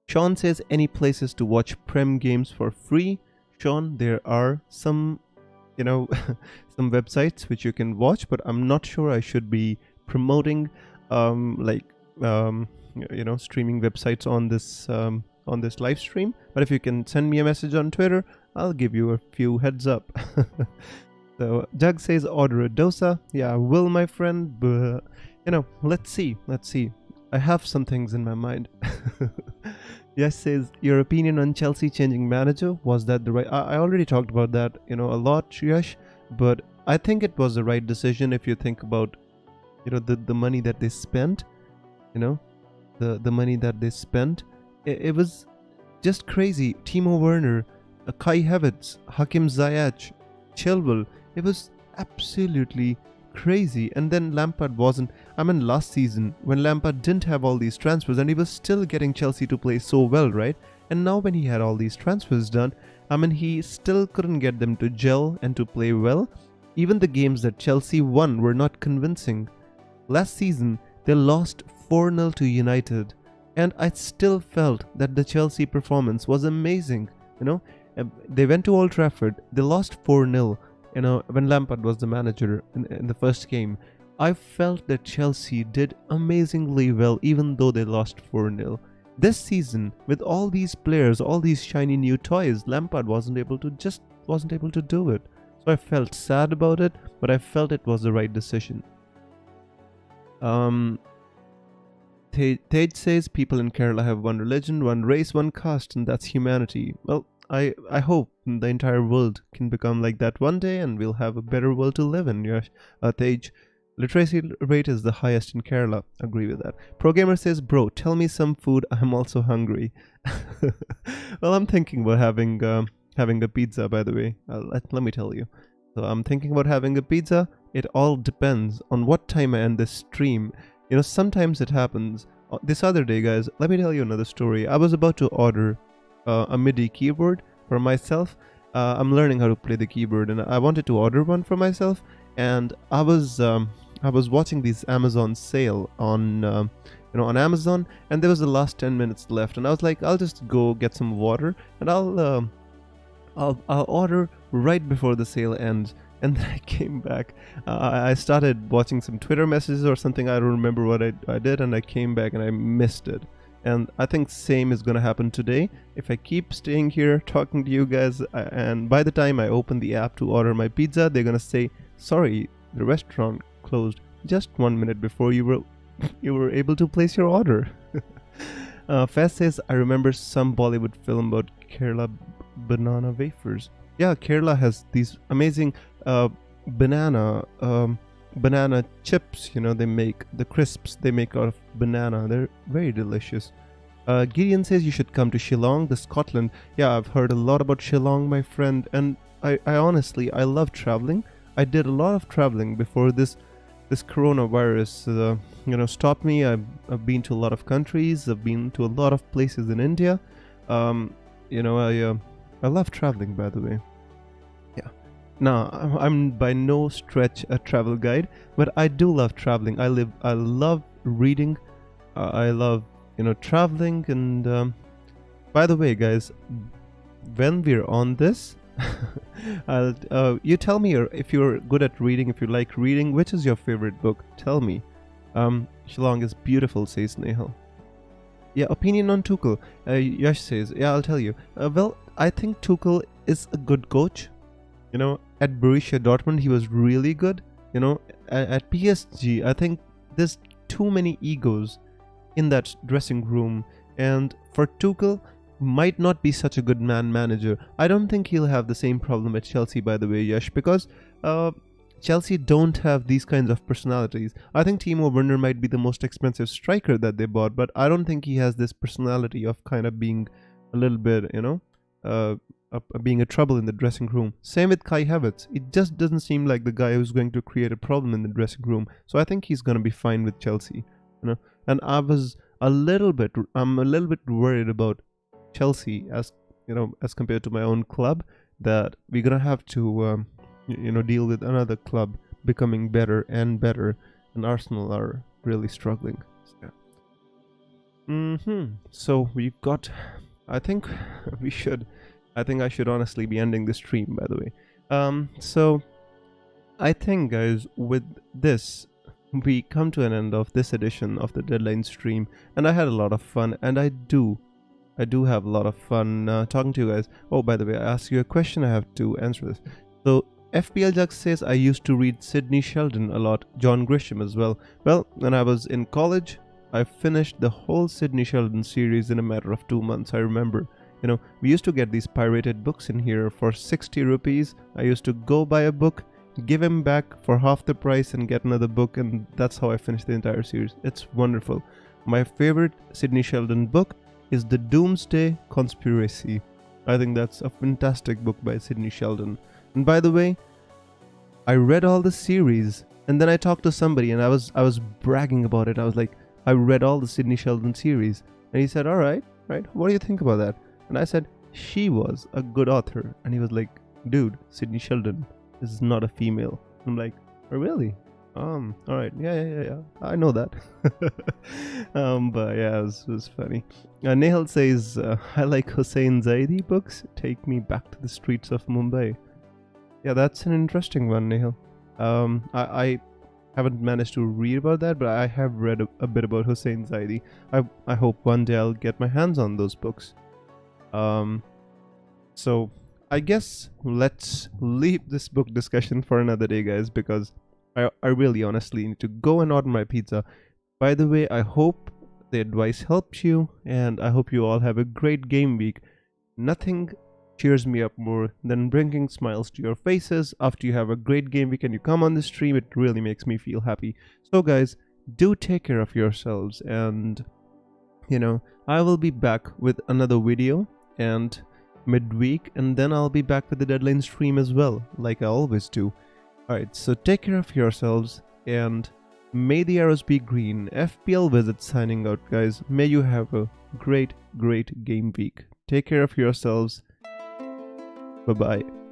Sean says, any places to watch Prem games for free? Sean, there are some, some websites which you can watch, but I'm not sure I should be promoting, streaming websites on this live stream. But if you can send me a message on Twitter, I'll give you a few heads up. So Jug says, order a dosa. Yeah, I will, my friend, but let's see. I have some things in my mind. Yes says, your opinion on Chelsea changing manager, was that the right? I already talked about that, a lot, Yash, but I think it was the right decision if you think about, the money that they spent, the money that they spent. It was just crazy. Timo Werner, Kai Havertz, Hakim Ziyech, Chilwell. It was absolutely crazy. And then Lampard wasn't. Last season when Lampard didn't have all these transfers and he was still getting Chelsea to play so well, right? And now when he had all these transfers done, he still couldn't get them to gel and to play well. Even the games that Chelsea won were not convincing. Last season they lost 4-0 to United, and I still felt that the Chelsea performance was amazing. They went to Old Trafford, they lost 4-0. When Lampard was the manager in the first game, I felt that Chelsea did amazingly well even though they lost 4-0. This season, with all these players, all these shiny new toys, Lampard wasn't able to do it. So I felt sad about it, but I felt it was the right decision. Tej says, people in Kerala have one religion, one race, one caste, and that's humanity. Well, I hope the entire world can become like that one day and we'll have a better world to live in. Yes, Tej. Literacy rate is the highest in Kerala. Agree with that. ProGamer says, bro, tell me some food. I'm also hungry. Well, I'm thinking about having having a pizza, by the way. Let me tell you. So I'm thinking about having a pizza. It all depends on what time I end this stream. You know, sometimes it happens. This other day, guys, let me tell you another story. I was about to order a MIDI keyboard for myself. I'm learning how to play the keyboard, and I wanted to order one for myself. And I was watching this Amazon sale on on Amazon, and there was the last 10 minutes left, and I was like, I'll just go get some water, and I'll order right before the sale ends. And then I came back. I started watching some Twitter messages or something. I don't remember what I did, and I came back and I missed it. And I think same is gonna happen today. If I keep staying here talking to you guys, and by the time I open the app to order my pizza, they're gonna say, "Sorry, the restaurant closed just 1 minute before you were able to place your order." Fast says, I remember some Bollywood film about Kerala banana wafers. Yeah, Kerala has these amazing banana chips. You know, they make the crisps they make out of banana. They're very delicious. Gideon says you should come to Shillong, the Scotland. Yeah, I've heard a lot about Shillong, my friend, and I honestly, I love traveling. I did a lot of traveling before this coronavirus stopped me. I've been to a lot of countries. I've been to a lot of places in India. I love traveling, by the way. Yeah. Now, I'm by no stretch a travel guide, but I do love traveling. I love reading. I love traveling. And by the way, guys, when we're on this, you tell me if you're good at reading, if you like reading, which is your favorite book? Tell me. Shillong is beautiful, says Nehal. Yeah, opinion on Tuchel. Yash says, yeah, I'll tell you. Well, I think Tuchel is a good coach. At Borussia Dortmund, he was really good. At PSG, I think there's too many egos in that dressing room. And for Tuchel, might not be such a good manager. I don't think he'll have the same problem at Chelsea, by the way, Yash, because Chelsea don't have these kinds of personalities. I think Timo Werner might be the most expensive striker that they bought, but I don't think he has this personality of kind of being a little bit, being a trouble in the dressing room. Same with Kai Havertz. It just doesn't seem like the guy who's going to create a problem in the dressing room. So I think he's going to be fine with Chelsea. And I'm a little bit worried about Chelsea as compared to my own club, that we're gonna have to deal with another club becoming better and better, and Arsenal are really struggling. So we've got, I think I should honestly be ending the stream, by the way. So I think, guys, with this we come to an end of this edition of the Deadline stream, and I had a lot of fun, and I do have a lot of fun talking to you guys. Oh, by the way, I asked you a question. I have to answer this. So, FPL GW20 says, I used to read Sidney Sheldon a lot, John Grisham as well. Well, when I was in college, I finished the whole Sidney Sheldon series in a matter of 2 months, I remember. We used to get these pirated books in here for 60 rupees. I used to go buy a book, give him back for half the price and get another book, and that's how I finished the entire series. It's wonderful. My favorite Sidney Sheldon book is The Doomsday Conspiracy. I think that's a fantastic book by Sidney Sheldon. And by the way, I read all the series, and then I talked to somebody, and I was bragging about it. I was like, I read all the Sidney Sheldon series, and he said, all right, what do you think about that? And I said, she was a good author. And he was like, dude, Sidney Sheldon is not a female. I'm like, oh, really? All right, yeah, I know that. But yeah, it was funny. Nehal says, I like Hussein Zaidi books. Take me back to the streets of Mumbai. Yeah, that's an interesting one, Nehal. I haven't managed to read about that, but I have read a bit about Hussein Zaidi. I hope one day I'll get my hands on those books. So I guess let's leave this book discussion for another day, guys, because I really honestly need to go and order my pizza. By the way, I hope the advice helps you, and I hope you all have a great game week. Nothing cheers me up more than bringing smiles to your faces after you have a great game week and you come on the stream. It really makes me feel happy. So guys, do take care of yourselves, and I will be back with another video, and midweek, and then I'll be back with the deadline stream as well, like I always do. Alright, so take care of yourselves, and may the arrows be green. FPL Visit signing out, guys. May you have a great game week. Take care of yourselves. Bye-bye.